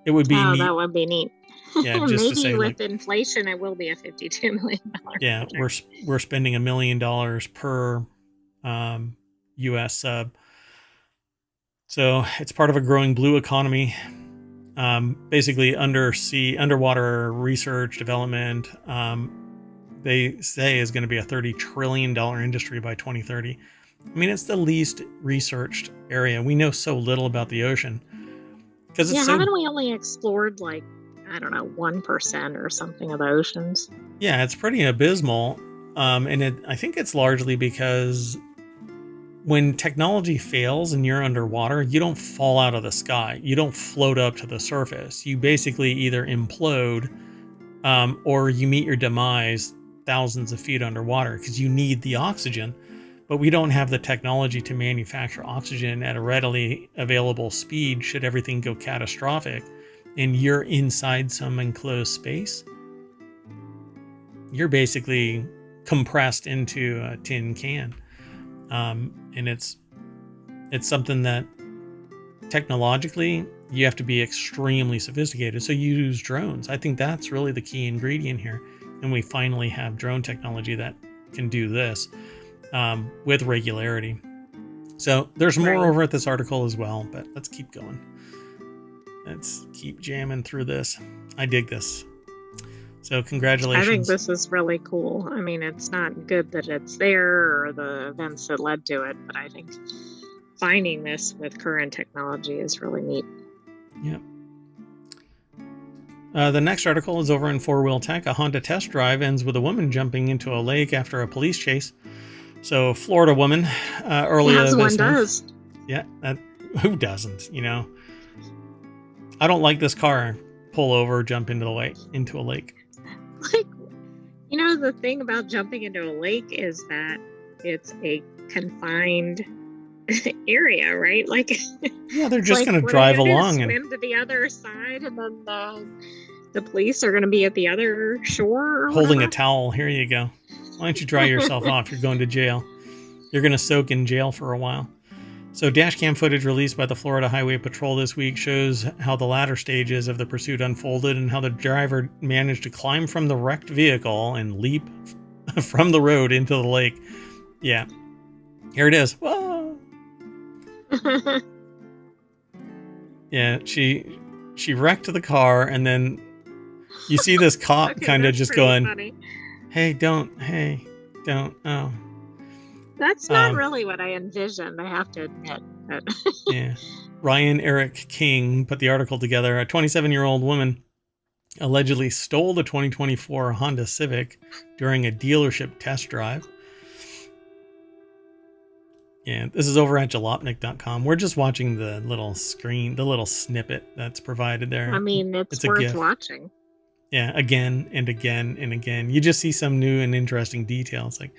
it would be neat. That would be neat. Yeah, just maybe to say, with inflation, it will be a $52 million. Yeah, project. we're spending $1 million per U.S. sub. So it's part of a growing blue economy. Basically, underwater research development. They say is going to be a $30 trillion industry by 2030. I mean, it's the least researched area. We know so little about the ocean. Haven't we only explored 1% or something of the oceans? Yeah, it's pretty abysmal. And I think it's largely because when technology fails and you're underwater, you don't fall out of the sky. You don't float up to the surface. You basically either implode or you meet your demise thousands of feet underwater because you need the oxygen. But we don't have the technology to manufacture oxygen at a readily available speed should everything go catastrophic and you're inside some enclosed space. You're basically compressed into a tin can. And it's something that technologically you have to be extremely sophisticated. So you use drones. I think that's really the key ingredient here. And we finally have drone technology that can do this with regularity. So there's more over at this article as well, but let's keep going. Let's keep jamming through this. I dig this. So congratulations. I think this is really cool. I mean, it's not good that it's there or the events that led to it, but I think finding this with current technology is really neat. Yep. The next article is over in 4-Wheel Tech. A Honda test drive ends with a woman jumping into a lake after a police chase. So, Florida woman earlier this month. Does. Yeah, who doesn't? I don't like this car. Pull over, jump into a lake. The thing about jumping into a lake is that it's a confined area, right? Yeah, they're just going to drive along and swim to the other side, and then the police are going to be at the other shore, holding a towel. Here you go. Why don't you dry yourself off? You're going to jail. You're going to soak in jail for a while. So dashcam footage released by the Florida Highway Patrol this week shows how the latter stages of the pursuit unfolded and how the driver managed to climb from the wrecked vehicle and leap from the road into the lake. Yeah. Here it is. Whoa. Yeah, she wrecked the car, and then you see this cop kind of just going, funny. Hey, don't. Oh. That's not really what I envisioned, I have to admit. Yeah. Ryan Eric King put the article together. A 27-year-old woman allegedly stole the 2024 Honda Civic during a dealership test drive. Yeah, this is over at jalopnik.com. We're just watching the little screen, the little snippet that's provided there. I mean, it's worth watching. Yeah, again and again and again. You just see some new and interesting details like,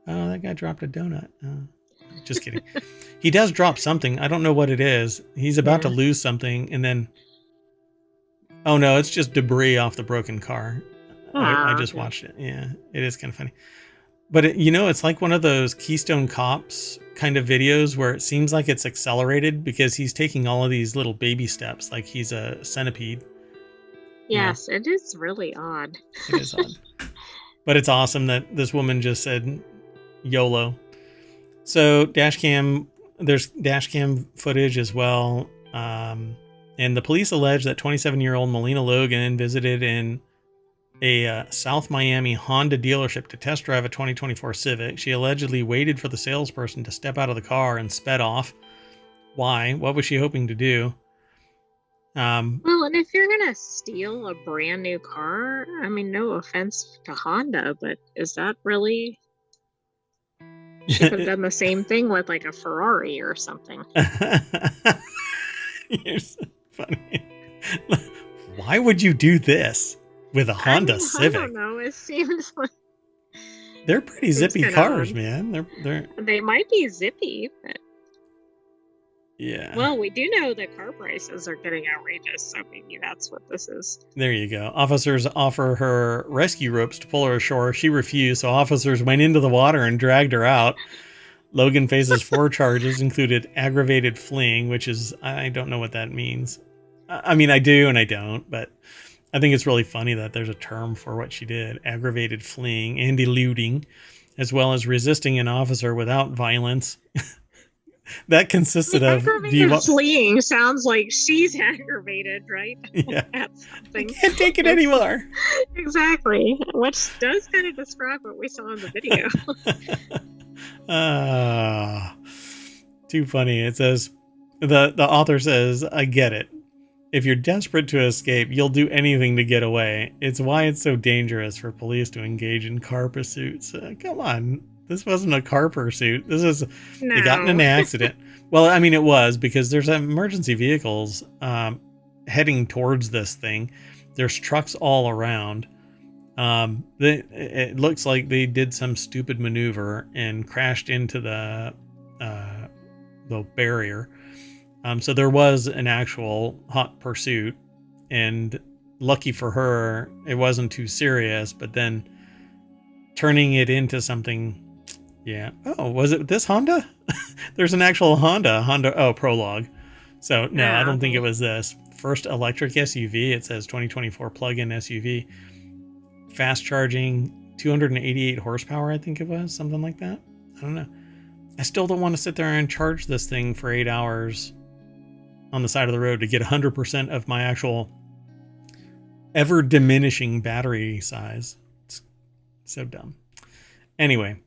oh, that guy dropped a donut. Oh, just kidding. He does drop something. I don't know what it is. He's about to lose something, and then... Oh, no, it's just debris off the broken car. I just watched it. Yeah, it is kind of funny. But, it's like one of those Keystone Cops kind of videos where it seems like it's accelerated because he's taking all of these little baby steps like he's a centipede. Yes, It is really odd. It is odd. But it's awesome that this woman just said YOLO. So there's dash cam footage as well. And the police allege that 27-year-old Melina Logan visited in a South Miami Honda dealership to test drive a 2024 Civic. She allegedly waited for the salesperson to step out of the car and sped off. Why? What was she hoping to do? Well, and if you're gonna steal a brand new car, I mean, no offense to Honda, but is that really? She could have done the same thing with like a Ferrari or something. You're so funny. Why would you do this with a Honda Civic? I don't know. It seems like they're pretty zippy cars, man. They might be zippy, but yeah. Well, we do know that car prices are getting outrageous, so maybe that's what this is. There you go. Officers offer her rescue ropes to pull her ashore. She refused, so officers went into the water and dragged her out. Logan faces 4 charges, included aggravated fleeing, which is, I don't know what that means. I mean, I do and I don't, but I think it's really funny that there's a term for what she did. Aggravated fleeing and eluding, as well as resisting an officer without violence. That consisted of fleeing. Sounds like she's aggravated, right? Yeah. At something. I can't take it anymore. Exactly. Which does kind of describe what we saw in the video. Too funny. It says, the author says, I get it. If you're desperate to escape, you'll do anything to get away. It's why it's so dangerous for police to engage in car pursuits. Come on. This wasn't a car pursuit. This is, They got in an accident. Well, I mean, it was, because there's emergency vehicles heading towards this thing. There's trucks all around. It looks like they did some stupid maneuver and crashed into the barrier. So there was an actual hot pursuit, and lucky for her, it wasn't too serious, but then turning it into something. Yeah. Oh, was it this Honda? There's an actual Honda. Prologue. So no, I don't think it was this. First electric SUV. It says 2024 plug-in SUV. Fast charging, 288 horsepower, I think it was. Something like that. I don't know. I still don't want to sit there and charge this thing for 8 hours on the side of the road to get 100% of my actual ever diminishing battery size. It's so dumb. Anyway,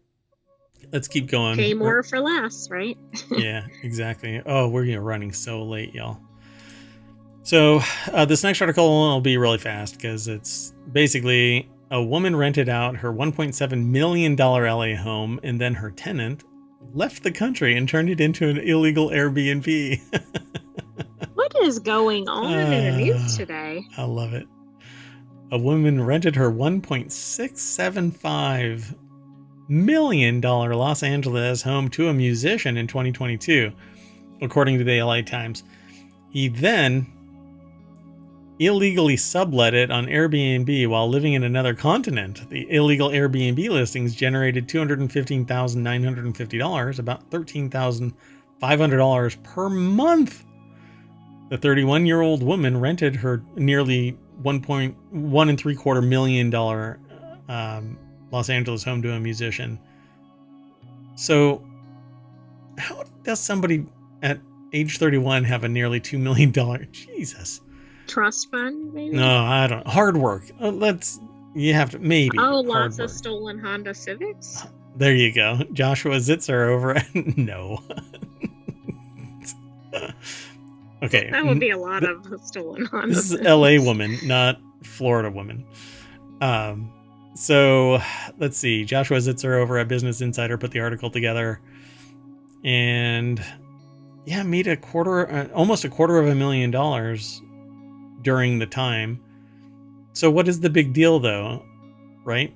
let's keep going. Pay more for less, right? Yeah, exactly. Oh, we're running so late, y'all. So this next article will be really fast because it's basically a woman rented out her $1.7 million LA home, and then her tenant left the country and turned it into an illegal Airbnb. What is going on in the news today? I love it. A woman rented her $1.675 million Los Angeles home to a musician in 2022, according to the LA Times. He then illegally sublet it on Airbnb while living in another continent. The illegal Airbnb listings generated $215,950, about $13,500 per month. The 31-year-old woman rented her nearly $1.175 million Los Angeles home to a musician. So, how does somebody at age 31 have a nearly $2 million? Jesus. Trust fund, maybe? No, I don't. Hard work. You have to, maybe. Oh, lots of stolen Honda Civics? There you go. Joshua Zitzer over at, no. Okay. That would be a lot of stolen Honda This is Civics. LA woman, not Florida woman. So let's see. Joshua Zitzer over at Business Insider put the article together, and yeah, made almost $250,000 during the time. So what is the big deal though, right?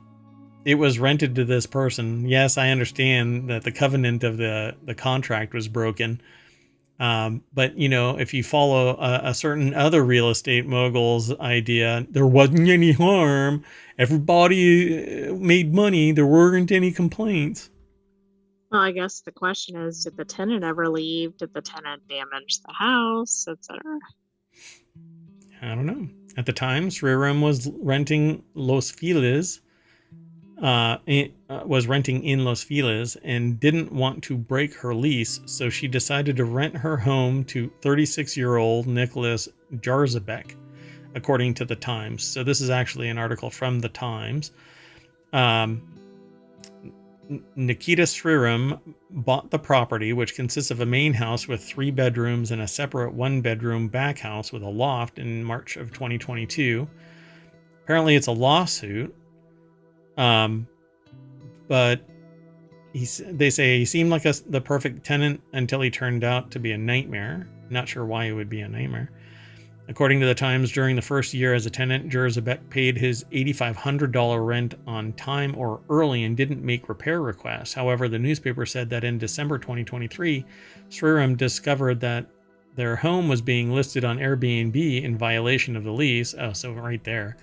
It was rented to this person. Yes, I understand that the covenant of the contract was broken. But if you follow a certain other real estate mogul's idea, there wasn't any harm. Everybody made money. There weren't any complaints. Well, I guess the question is, did the tenant ever leave? Did the tenant damage the house, etc.? I don't know. At the time, Sriram was renting Los Feliz, was renting in Los Feliz and didn't want to break her lease, so she decided to rent her home to 36-year-old Nicholas Jarzabek, according to the Times. So this is actually an article from the Times. Nikita Sriram bought the property, which consists of a main house with 3 bedrooms and a separate 1-bedroom back house with a loft, in March of 2022. Apparently it's a lawsuit. But they say he seemed like the perfect tenant until he turned out to be a nightmare. Not sure why it would be a nightmare. According to the Times, during the first year as a tenant, Jerzabek paid his $8,500 rent on time or early and didn't make repair requests. However, the newspaper said that in December 2023, Sriram discovered that their home was being listed on Airbnb in violation of the lease. Oh, so right there.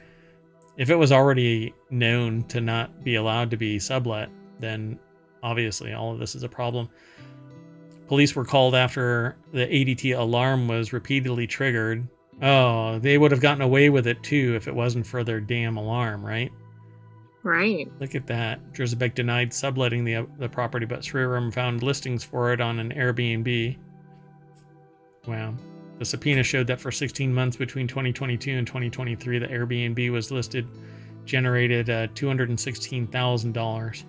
If it was already known to not be allowed to be sublet, then obviously all of this is a problem. Police were called after the ADT alarm was repeatedly triggered. Oh, they would have gotten away with it too if it wasn't for their damn alarm, right? Right. Look at that. Jerzabek denied subletting the property, but Sriram found listings for it on an Airbnb. Wow. The subpoena showed that for 16 months between 2022 and 2023, the Airbnb was listed, generated $216,000.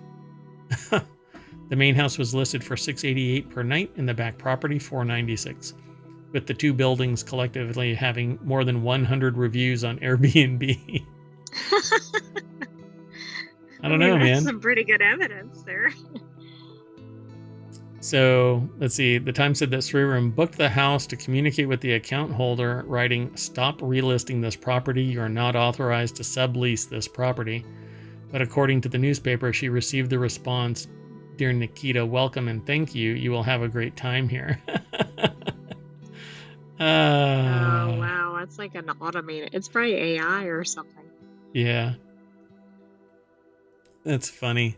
The main house was listed for $688 per night, and the back property $496, with the 2 buildings collectively having more than 100 reviews on Airbnb. I don't know, that's man. some pretty good evidence there. So let's see. The Times said that Sriram booked the house to communicate with the account holder, writing, "Stop relisting this property. You are not authorized to sublease this property." But according to the newspaper, she received the response, "Dear Nikita, welcome and thank you. You will have a great time here." Oh, wow. It's like an automated. It's probably AI or something. Yeah. That's funny.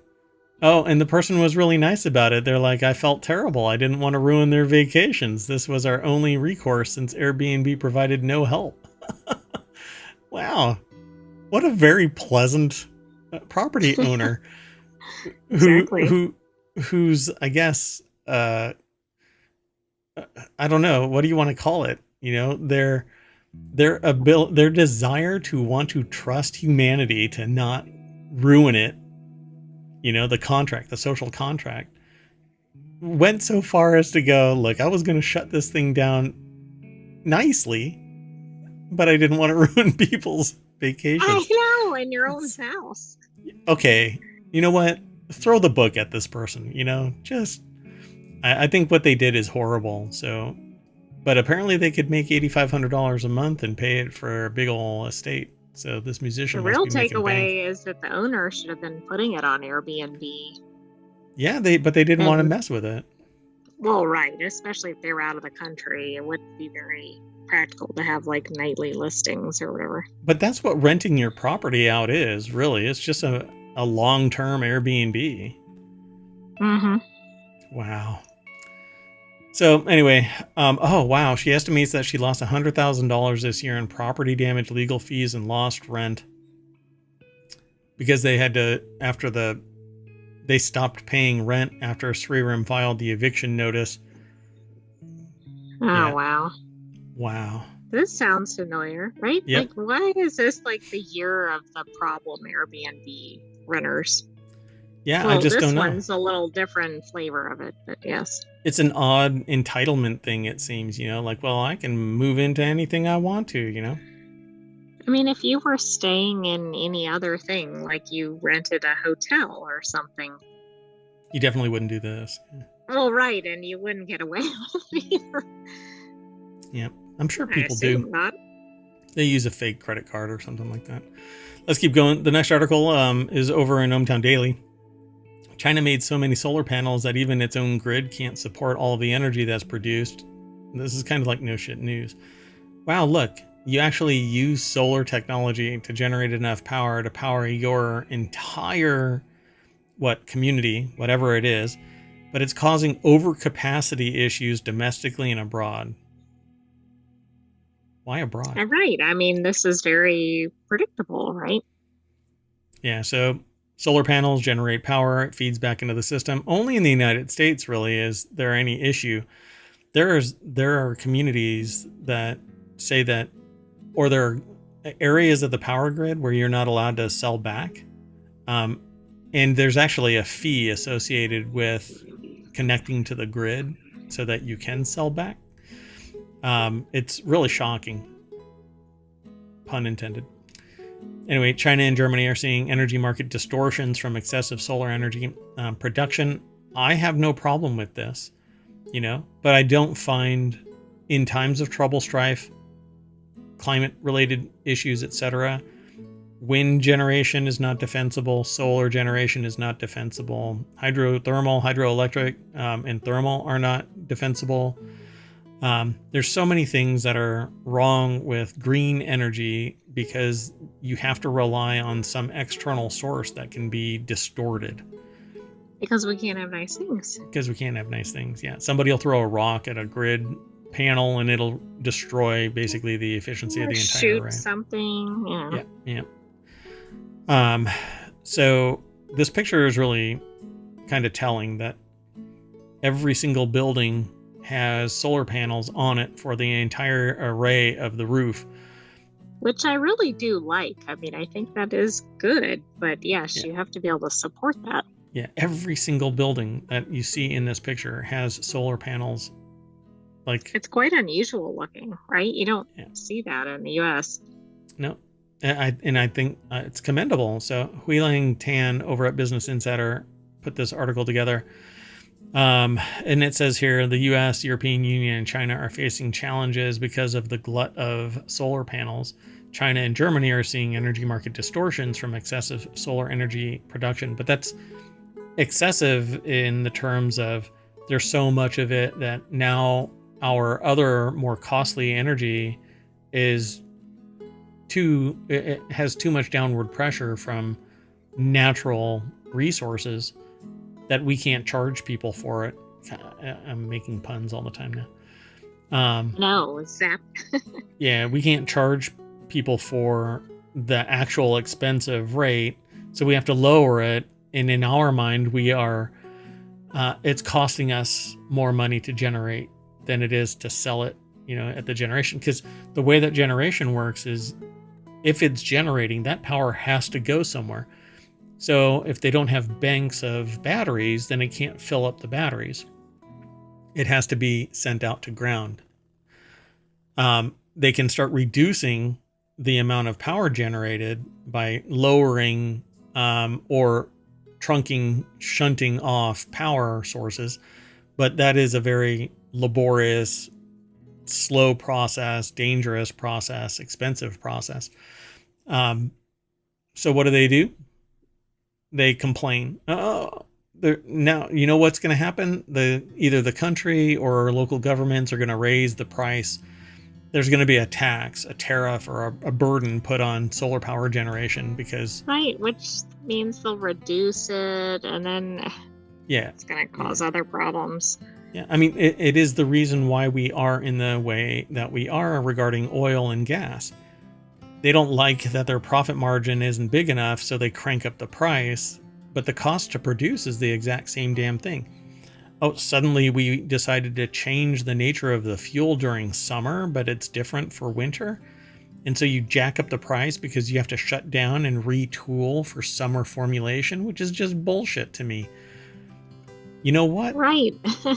Oh, and the person was really nice about it. They're like, "I felt terrible. I didn't want to ruin their vacations. This was our only recourse since Airbnb provided no help." Wow. What a very pleasant property owner Exactly. who's, I guess, I don't know, what do you want to call it? You know, their desire to want to trust humanity to not ruin it, you know, the social contract, went so far as to go, "Look, I was going to shut this thing down nicely, but I didn't want to ruin people's I vacations." know, in your own It's, house. okay, you know what? Throw the book at this person, you know? Just, I think what they did is horrible. So, but apparently they could make $8,500 a month and pay it for a big ol' estate. So this The musician must real be making bank. takeaway is that the owner should have been putting it on Airbnb. Yeah, but they didn't want to And, mess with it. well, right, especially if they were out of the country, it wouldn't be very practical to have like nightly listings or whatever. But that's what renting your property out is, really. It's just a long-term Airbnb. Mm-hmm. Wow. So anyway, oh wow, she estimates that she lost $100,000 this year in property damage, legal fees, and lost rent because they had to they stopped paying rent after Sriram filed the eviction notice. Oh, Yeah. wow. Wow. This sounds familiar, right? Yep. Like, why is this like the year of the problem Airbnb renters? Yeah, I Well, just don't this know. one's a little different flavor of it, but yes. It's an odd entitlement thing, it seems, you know, like, well, I can move into anything I want to, you know? I mean, if you were staying in any other thing, like you rented a hotel or something, You definitely wouldn't do this. well, right, and you wouldn't get away with it either. Yep. I'm sure I people do. assume not. They use a fake credit card or something like that. Let's keep going. The next article is over in ohmTown Daily. China made so many solar panels that even its own grid can't support all the energy that's produced. This is kind of like no shit news. Wow, look, you actually use solar technology to generate enough power to power your entire community, whatever it is, but it's causing overcapacity issues domestically and abroad. Why abroad? Right. I mean, this is very predictable, right? Yeah, so Solar panels generate power. It feeds back into the system. Only in the United States, really, is there any issue. There are communities that say that, or there are areas of the power grid where you're not allowed to sell back. And there's actually a fee associated with connecting to the grid so that you can sell back. It's really shocking. Pun intended. Anyway, China and Germany are seeing energy market distortions from excessive solar energy production. I have no problem with this, but I don't find, in times of trouble, strife, climate-related issues, etc., wind generation is not defensible. Solar generation is not defensible. Hydrothermal, hydroelectric, and thermal are not defensible. There's so many things that are wrong with green energy because you have to rely on some external source that can be distorted. Because we can't have nice things. Because we can't have nice things, yeah. Somebody will throw a rock at a grid panel and it'll destroy basically the efficiency of the entire array. Shoot something, yeah. So this picture is really kind of telling that every single building has solar panels on it for the entire array of the roof. Which I really do like. I mean, I think that is good, but yes, you have to be able to support that. Yeah, every single building that you see in this picture has solar panels. Like, it's quite unusual looking, right? You don't see that in the U.S. No, I think it's commendable. So Huiling Tan over at Business Insider put this article together. And it says here, the U.S., European Union, and China are facing challenges because of the glut of solar panels. China and Germany are seeing energy market distortions from excessive solar energy production. But that's excessive in the terms of there's so much of it that now our other more costly energy it has too much downward pressure from natural resources that we can't charge people for it. I'm making puns all the time now. No, zap. Yeah, we can't charge people for the actual expensive rate, so we have to lower it. And in our mind, it's costing us more money to generate than it is to sell it, at the generation. Because the way that generation works is, if it's generating, that power has to go somewhere. So if they don't have banks of batteries, then it can't fill up the batteries. It has to be sent out to ground. They can start reducing the amount of power generated by lowering or shunting off power sources. But that is a very laborious, slow process, dangerous process, expensive process. So what do? They complain. Now, you know what's going to happen? Either the country or local governments are going to raise the price. There's going to be a tax, a tariff, or a burden put on solar power generation because... Right, which means they'll reduce it, and then it's going to cause other problems. Yeah, I mean, it is the reason why we are in the way that we are regarding oil and gas. They don't like that their profit margin isn't big enough, so they crank up the price, but the cost to produce is the exact same damn thing. Oh, suddenly we decided to change the nature of the fuel during summer, but it's different for winter. And so you jack up the price because you have to shut down and retool for summer formulation, which is just bullshit to me. You know what? Right.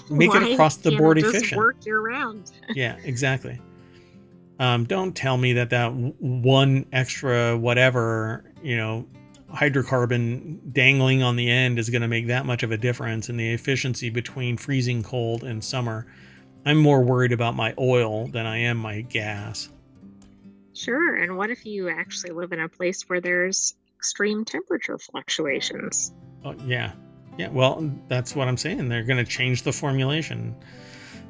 Make it across the board efficient. Just work year round. Yeah, exactly. Don't tell me that one extra whatever, hydrocarbon dangling on the end is going to make that much of a difference in the efficiency between freezing cold and summer. I'm more worried about my oil than I am my gas. Sure. And what if you actually live in a place where there's extreme temperature fluctuations? Oh, yeah. Yeah, well, that's what I'm saying. They're going to change the formulation.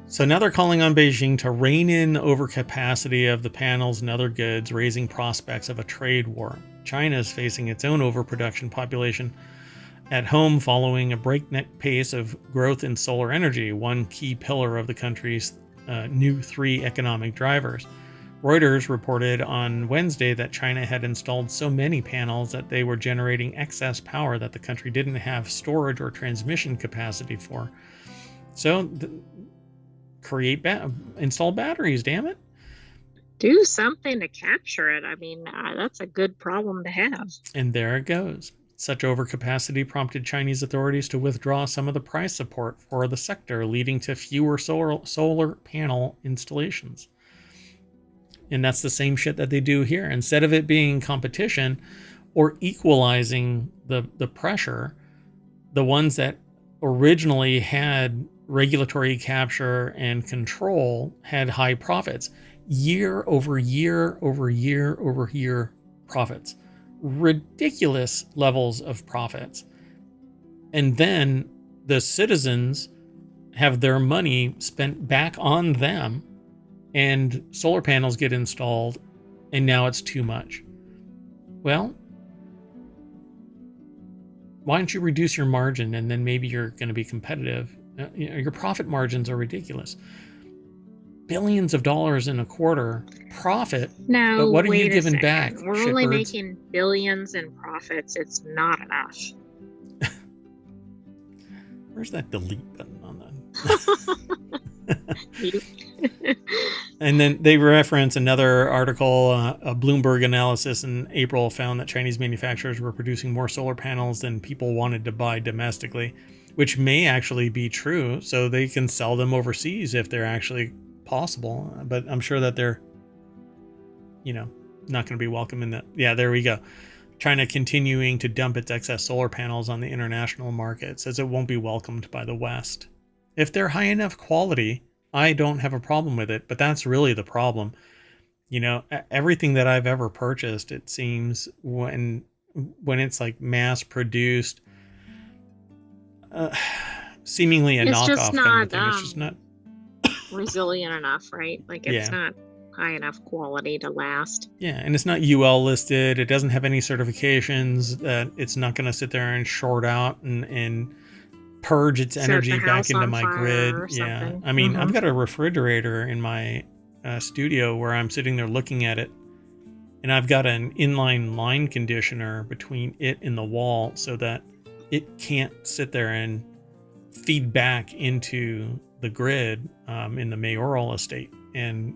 So now they're calling on Beijing to rein in overcapacity of the panels and other goods, raising prospects of a trade war. China is facing its own overproduction population at home following a breakneck pace of growth in solar energy, one key pillar of the country's new 3 economic drivers. Reuters reported on Wednesday that China had installed so many panels that they were generating excess power that the country didn't have storage or transmission capacity for. So, install batteries, damn it. Do something to capture it. I mean, that's a good problem to have. And there it goes. Such overcapacity prompted Chinese authorities to withdraw some of the price support for the sector, leading to fewer solar panel installations. And that's the same shit that they do here. Instead of it being competition or equalizing the pressure, the ones that originally had regulatory capture and control had high profits. Year over year over year over year profits. Ridiculous levels of profits. And then the citizens have their money spent back on them, and solar panels get installed, and now it's too much. Well, why don't you reduce your margin, and then maybe you're going to be competitive? Your profit margins are ridiculous. Billions of dollars in a quarter profit. No, but what are you wait a giving second. back? We're only making billions in profits. It's not enough. Where's that delete button on that? And then they reference another article, a Bloomberg analysis in April found that Chinese manufacturers were producing more solar panels than people wanted to buy domestically, which may actually be true. So they can sell them overseas if they're actually possible. But I'm sure that they're, not going to be welcome in that. Yeah, there we go. China continuing to dump its excess solar panels on the international market, says it won't be welcomed by the West. If they're high enough quality, I don't have a problem with it, but that's really the problem. Everything that I've ever purchased, it seems, when it's like mass produced, seemingly a knockoff kind of thing. It's just not resilient enough, right? Like it's not high enough quality to last. Yeah, and it's not UL listed. It doesn't have any certifications. That it's not going to sit there and short out and purge its energy back into my grid. Yeah, I mean, I've got a refrigerator in my studio where I'm sitting there looking at it, and I've got an inline line conditioner between it and the wall so that it can't sit there and feed back into the grid in the mayoral estate. And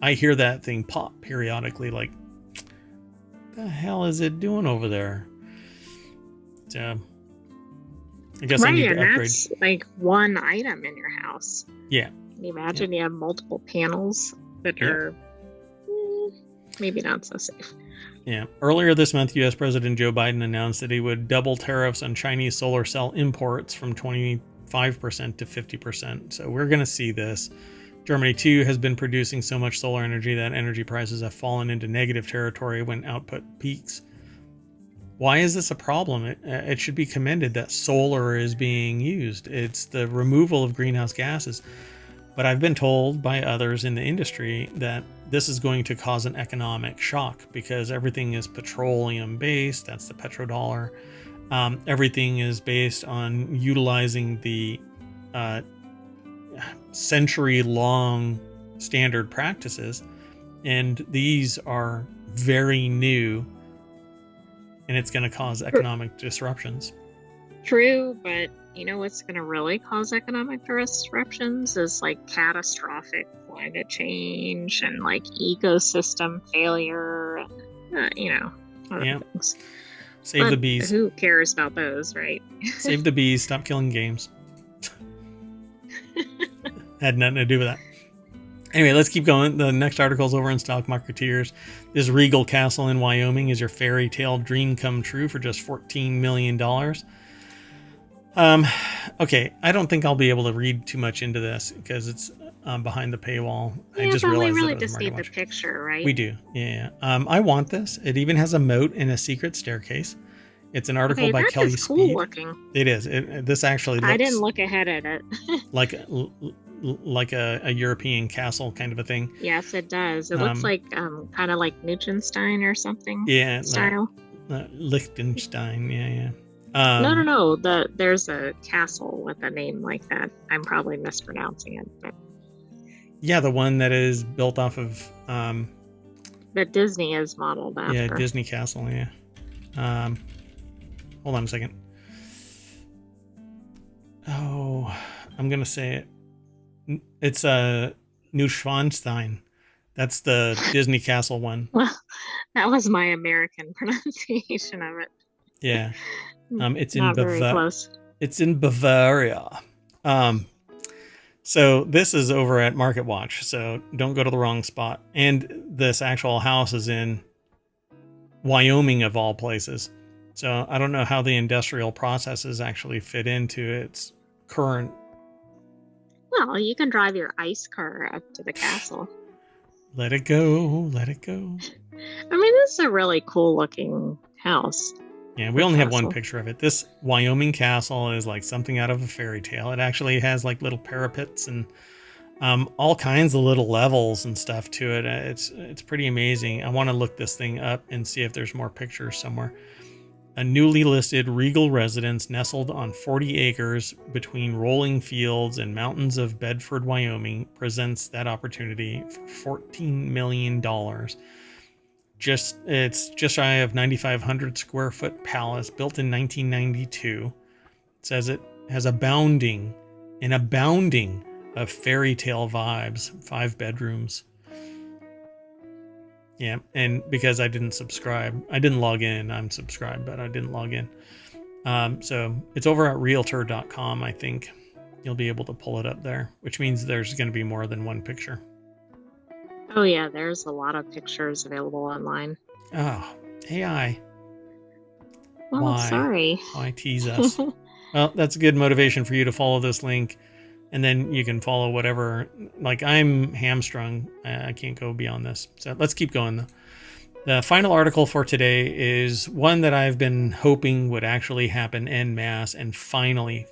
I hear that thing pop periodically, like, what the hell is it doing over there? So I guess I need to upgrade. That's like one item in your house. Yeah. Can you imagine you have multiple panels that are maybe not so safe? Yeah. Earlier this month, U.S. President Joe Biden announced that he would double tariffs on Chinese solar cell imports from 25% to 50%. So we're going to see this. Germany, too, has been producing so much solar energy that energy prices have fallen into negative territory when output peaks. Why is this a problem? It should be commended that solar is being used. It's the removal of greenhouse gases. But I've been told by others in the industry that this is going to cause an economic shock because everything is petroleum based. That's the petrodollar. Everything is based on utilizing the century-long standard practices, and these are very new, and it's going to cause economic disruptions. True, but you know what's going to really cause economic disruptions is like catastrophic climate change and like ecosystem failure, other things. Save the bees. Who cares about those, right? Save the bees. Stop killing games. Had nothing to do with that. Anyway, let's keep going. The next article is over in Stock Marketeers. This regal castle in Wyoming is your fairy tale dream come true for just $14 million. Okay, I don't think I'll be able to read too much into this because it's behind the paywall. Yeah, I just realized we really that it was just need the picture, right? We do, yeah. I want this. It even has a moat and a secret staircase. It's an article by Kelly Speed. Cool looking. It is. This actually looks... I didn't look ahead at it. like a European castle kind of a thing. Yes, it does. It looks like kind of like Liechtenstein or something. Yeah, style. Liechtenstein. Yeah. No. There's a castle with a name like that. I'm probably mispronouncing it, but Yeah, the one that is built off of that Disney is modeled after. Disney Castle. Yeah. Hold on a second. Oh, I'm gonna say it. It's Neuschwanstein. That's the Disney Castle one. Well, that was my American pronunciation of it. Yeah. It's in Not very close. It's in Bavaria. So this is over at Market Watch, so don't go to the wrong spot. And this actual house is in Wyoming of all places. So I don't know how the industrial processes actually fit into its current. Well, you can drive your ice car up to the castle. Let it go, let it go. I mean, this is a really cool looking house. Yeah, we only have one picture of it. This Wyoming Castle is like something out of a fairy tale. It actually has like little parapets and all kinds of little levels and stuff to it. It's pretty amazing. I want to look this thing up and see if there's more pictures somewhere. A newly listed regal residence nestled on 40 acres between rolling fields and mountains of Bedford, Wyoming, presents that opportunity for $14 million. It's just shy of 9,500 square foot palace built in 1992. It says it has abounding of fairy tale vibes, 5 bedrooms. Yeah, and because I didn't log in. I'm subscribed, but I didn't log in. So it's over at realtor.com, I think. You'll be able to pull it up there, which means there's going to be more than one picture. Oh, yeah, there's a lot of pictures available online. Oh, AI. Well, Why? sorry. Why tease us? Well, that's a good motivation for you to follow this link. And then you can follow whatever. Like, I'm hamstrung. I can't go beyond this. So let's keep going, though. The final article for today is one that I've been hoping would actually happen en masse. And finally,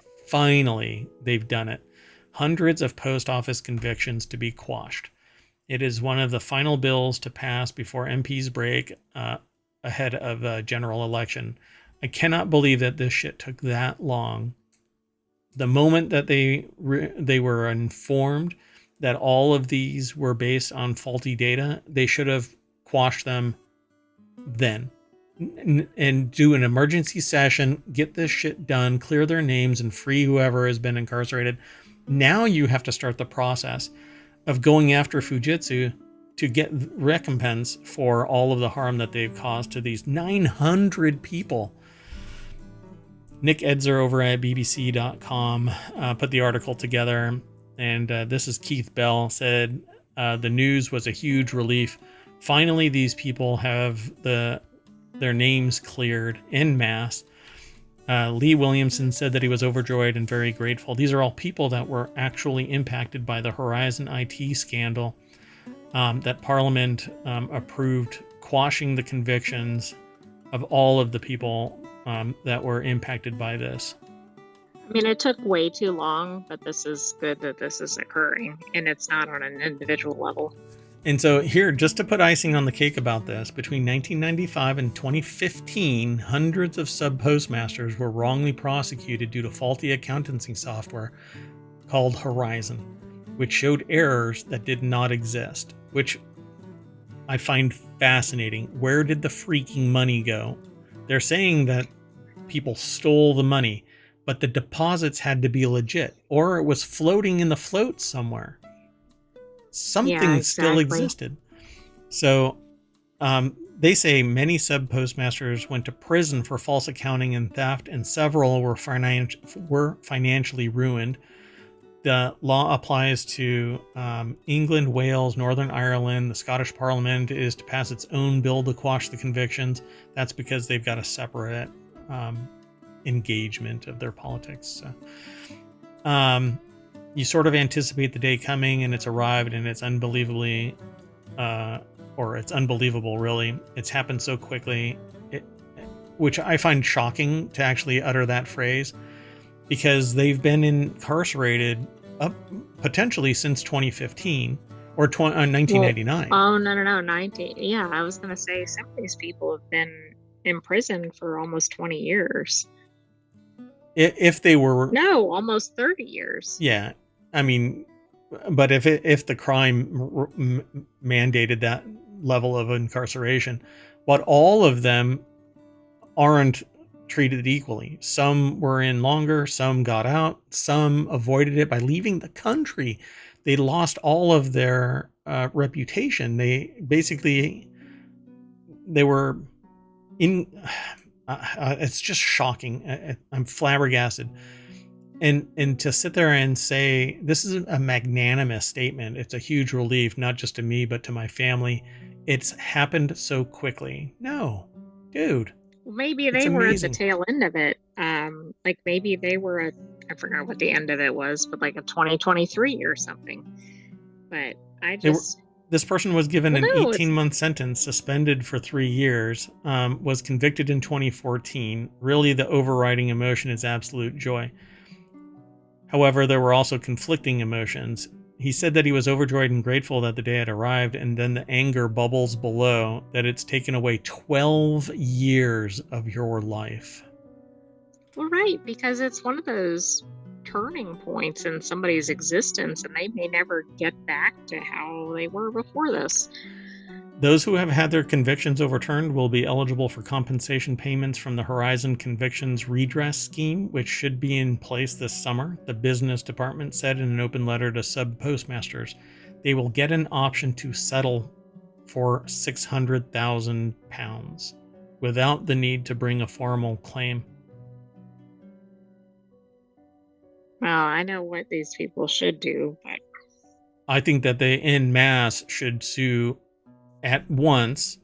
they've done it. Hundreds of post office convictions to be quashed. It is one of the final bills to pass before MPs break ahead of a general election. I cannot believe that this shit took that long. The moment that they were informed that all of these were based on faulty data, they should have quashed them then and do an emergency session, get this shit done, clear their names, and free whoever has been incarcerated. Now you have to start the process of going after Fujitsu to get recompense for all of the harm that they've caused to these 900 people. Nick Edzer over at bbc.com put the article together, and this is Keith Bell said, the news was a huge relief. Finally, these people have their names cleared en masse. Lee Williamson said that he was overjoyed and very grateful. These are all people that were actually impacted by the Horizon IT scandal, that Parliament approved quashing the convictions of all of the people that were impacted by this. I mean, it took way too long, but this is good that this is occurring, and it's not on an individual level. And so here, just to put icing on the cake about this, between 1995 and 2015, hundreds of sub-postmasters were wrongly prosecuted due to faulty accountancy software called Horizon, which showed errors that did not exist, which I find fascinating. Where did the freaking money go? They're saying that people stole the money, but the deposits had to be legit, or it was floating in the float somewhere. Something still existed. So they say many sub-postmasters went to prison for false accounting and theft, and several were financially ruined. The law applies to England, Wales, Northern Ireland. The Scottish Parliament is to pass its own bill to quash the convictions. That's because they've got a separate engagement of their politics. So, you sort of anticipate the day coming, and it's arrived, and it's unbelievably, or it's unbelievable, really. It's happened so quickly, which I find shocking to actually utter that phrase, because they've been incarcerated potentially since 2015 or 1999. Well, oh, no, 19. Yeah, I was going to say some of these people have been in prison for almost 20 years. If they were... No, almost 30 years. Yeah. I mean, but if the crime mandated that level of incarceration, but all of them aren't treated equally. Some were in longer, some got out, some avoided it by leaving the country. They lost all of their reputation. They basically they were in. It's just shocking. I'm flabbergasted. And to sit there and say this is a magnanimous statement, it's a huge relief, not just to me but to my family. It's happened so quickly. No, dude, Maybe it's they were at the amazing. tail end of it. Like maybe they were at, I forgot what the end of it was, but like a 2023 or something. But I They were, just, this person was given well, an no, it's 18-month sentence, suspended for 3 years, was convicted in 2014. Really, the overriding emotion is absolute joy. However, there were also conflicting emotions. He said that he was overjoyed and grateful that the day had arrived, and then the anger bubbles below that it's taken away 12 years of your life. well, right, because it's one of those turning points in somebody's existence, and they may never get back to how they were before this. Those who have had their convictions overturned will be eligible for compensation payments from the Horizon Convictions Redress Scheme, which should be in place this summer, the business department said in an open letter to sub-postmasters. They will get an option to settle for £600,000 without the need to bring a formal claim. Well, I know what these people should do, but I think that they en masse should sue at once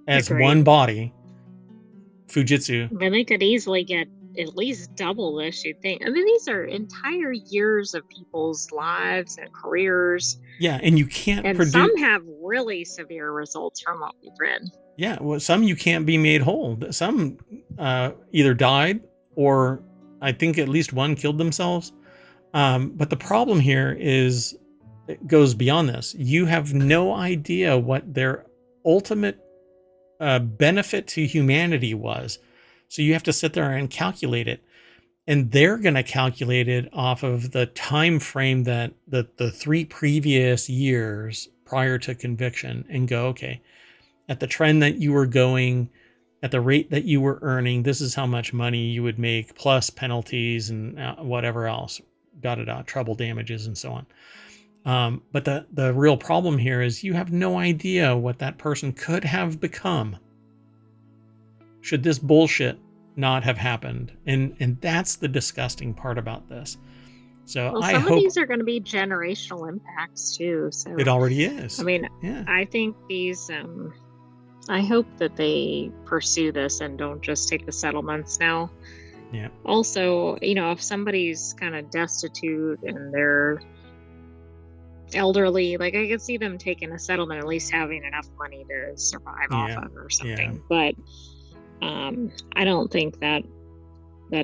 as one agreed. body, Fujitsu. But they could easily get at least double this, you'd think. I mean, these are entire years of people's lives and careers, Yeah, and you can't and produce. some have really severe results from what we've read. Yeah, well, some you can't be made whole. Some either died or I think at least one killed themselves. But the problem here is it goes beyond this. You have no idea what their ultimate benefit to humanity was. So you have to sit there and calculate it. And they're going to calculate it off of the time frame that the 3 previous years prior to conviction and go, okay, at the trend that you were going, at the rate that you were earning, this is how much money you would make, plus penalties and whatever else, trouble damages and so on. But the real problem here is you have no idea what that person could have become should this bullshit not have happened. And that's the disgusting part about this. So Well, I some of hope these are going to be generational impacts too. it So, already I is. mean, Yeah. I think these, I hope that they pursue this and don't just take the settlements now. Yeah. Also, if somebody's kind of destitute and they're elderly, like I could see them taking a settlement, at least having enough money to survive off Yeah. of or Yeah. something. But I don't think that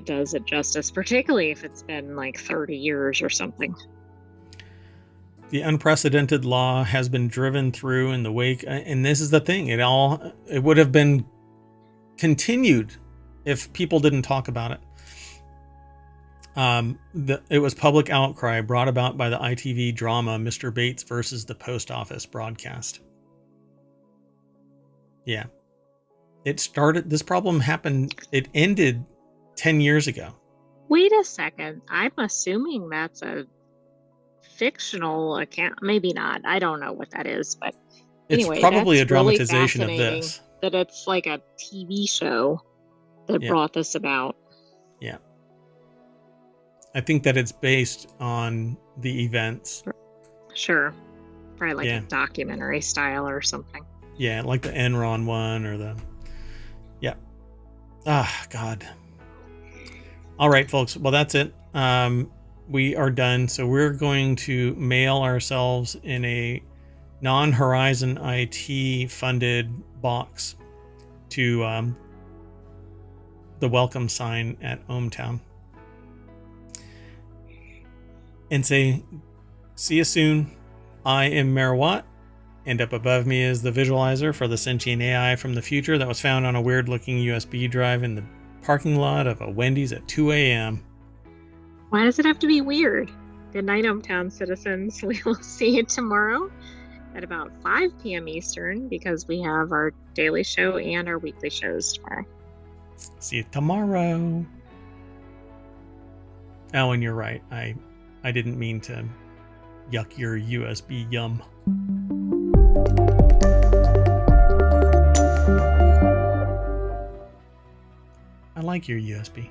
does it justice, particularly if it's been like 30 years or something. The unprecedented law has been driven through in the wake, and this is the thing, it would have been continued if people didn't talk about it. It was public outcry brought about by the ITV drama Mr. Bates versus the Post Office broadcast. Yeah. This problem happened, it ended 10 years ago. Wait a second. I'm assuming that's a fictional account. Maybe not. I don't know what that is, but It's anyway, probably a that's really dramatization of fascinating this. that it's like a TV show that Yeah. brought this about. Yeah. I think that it's based on the events. Sure. Probably like Yeah. a documentary style or something. Yeah, like the Enron one or the... Yeah. Ah, God. All right, folks. Well, that's it. We are done. So we're going to mail ourselves in a non-Horizon IT funded box to the welcome sign at ohmTown and say, see you soon. I am Mayor Watt, and up above me is the visualizer for the sentient AI from the future that was found on a weird looking USB drive in the parking lot of a Wendy's at 2 a.m. Why does it have to be weird? Good night, ohmTown citizens. We will see you tomorrow at about 5 p.m. Eastern because we have our daily show and our weekly shows tomorrow. See you tomorrow. Oh, and you're right. I didn't mean to yuck your USB yum. I like your USB.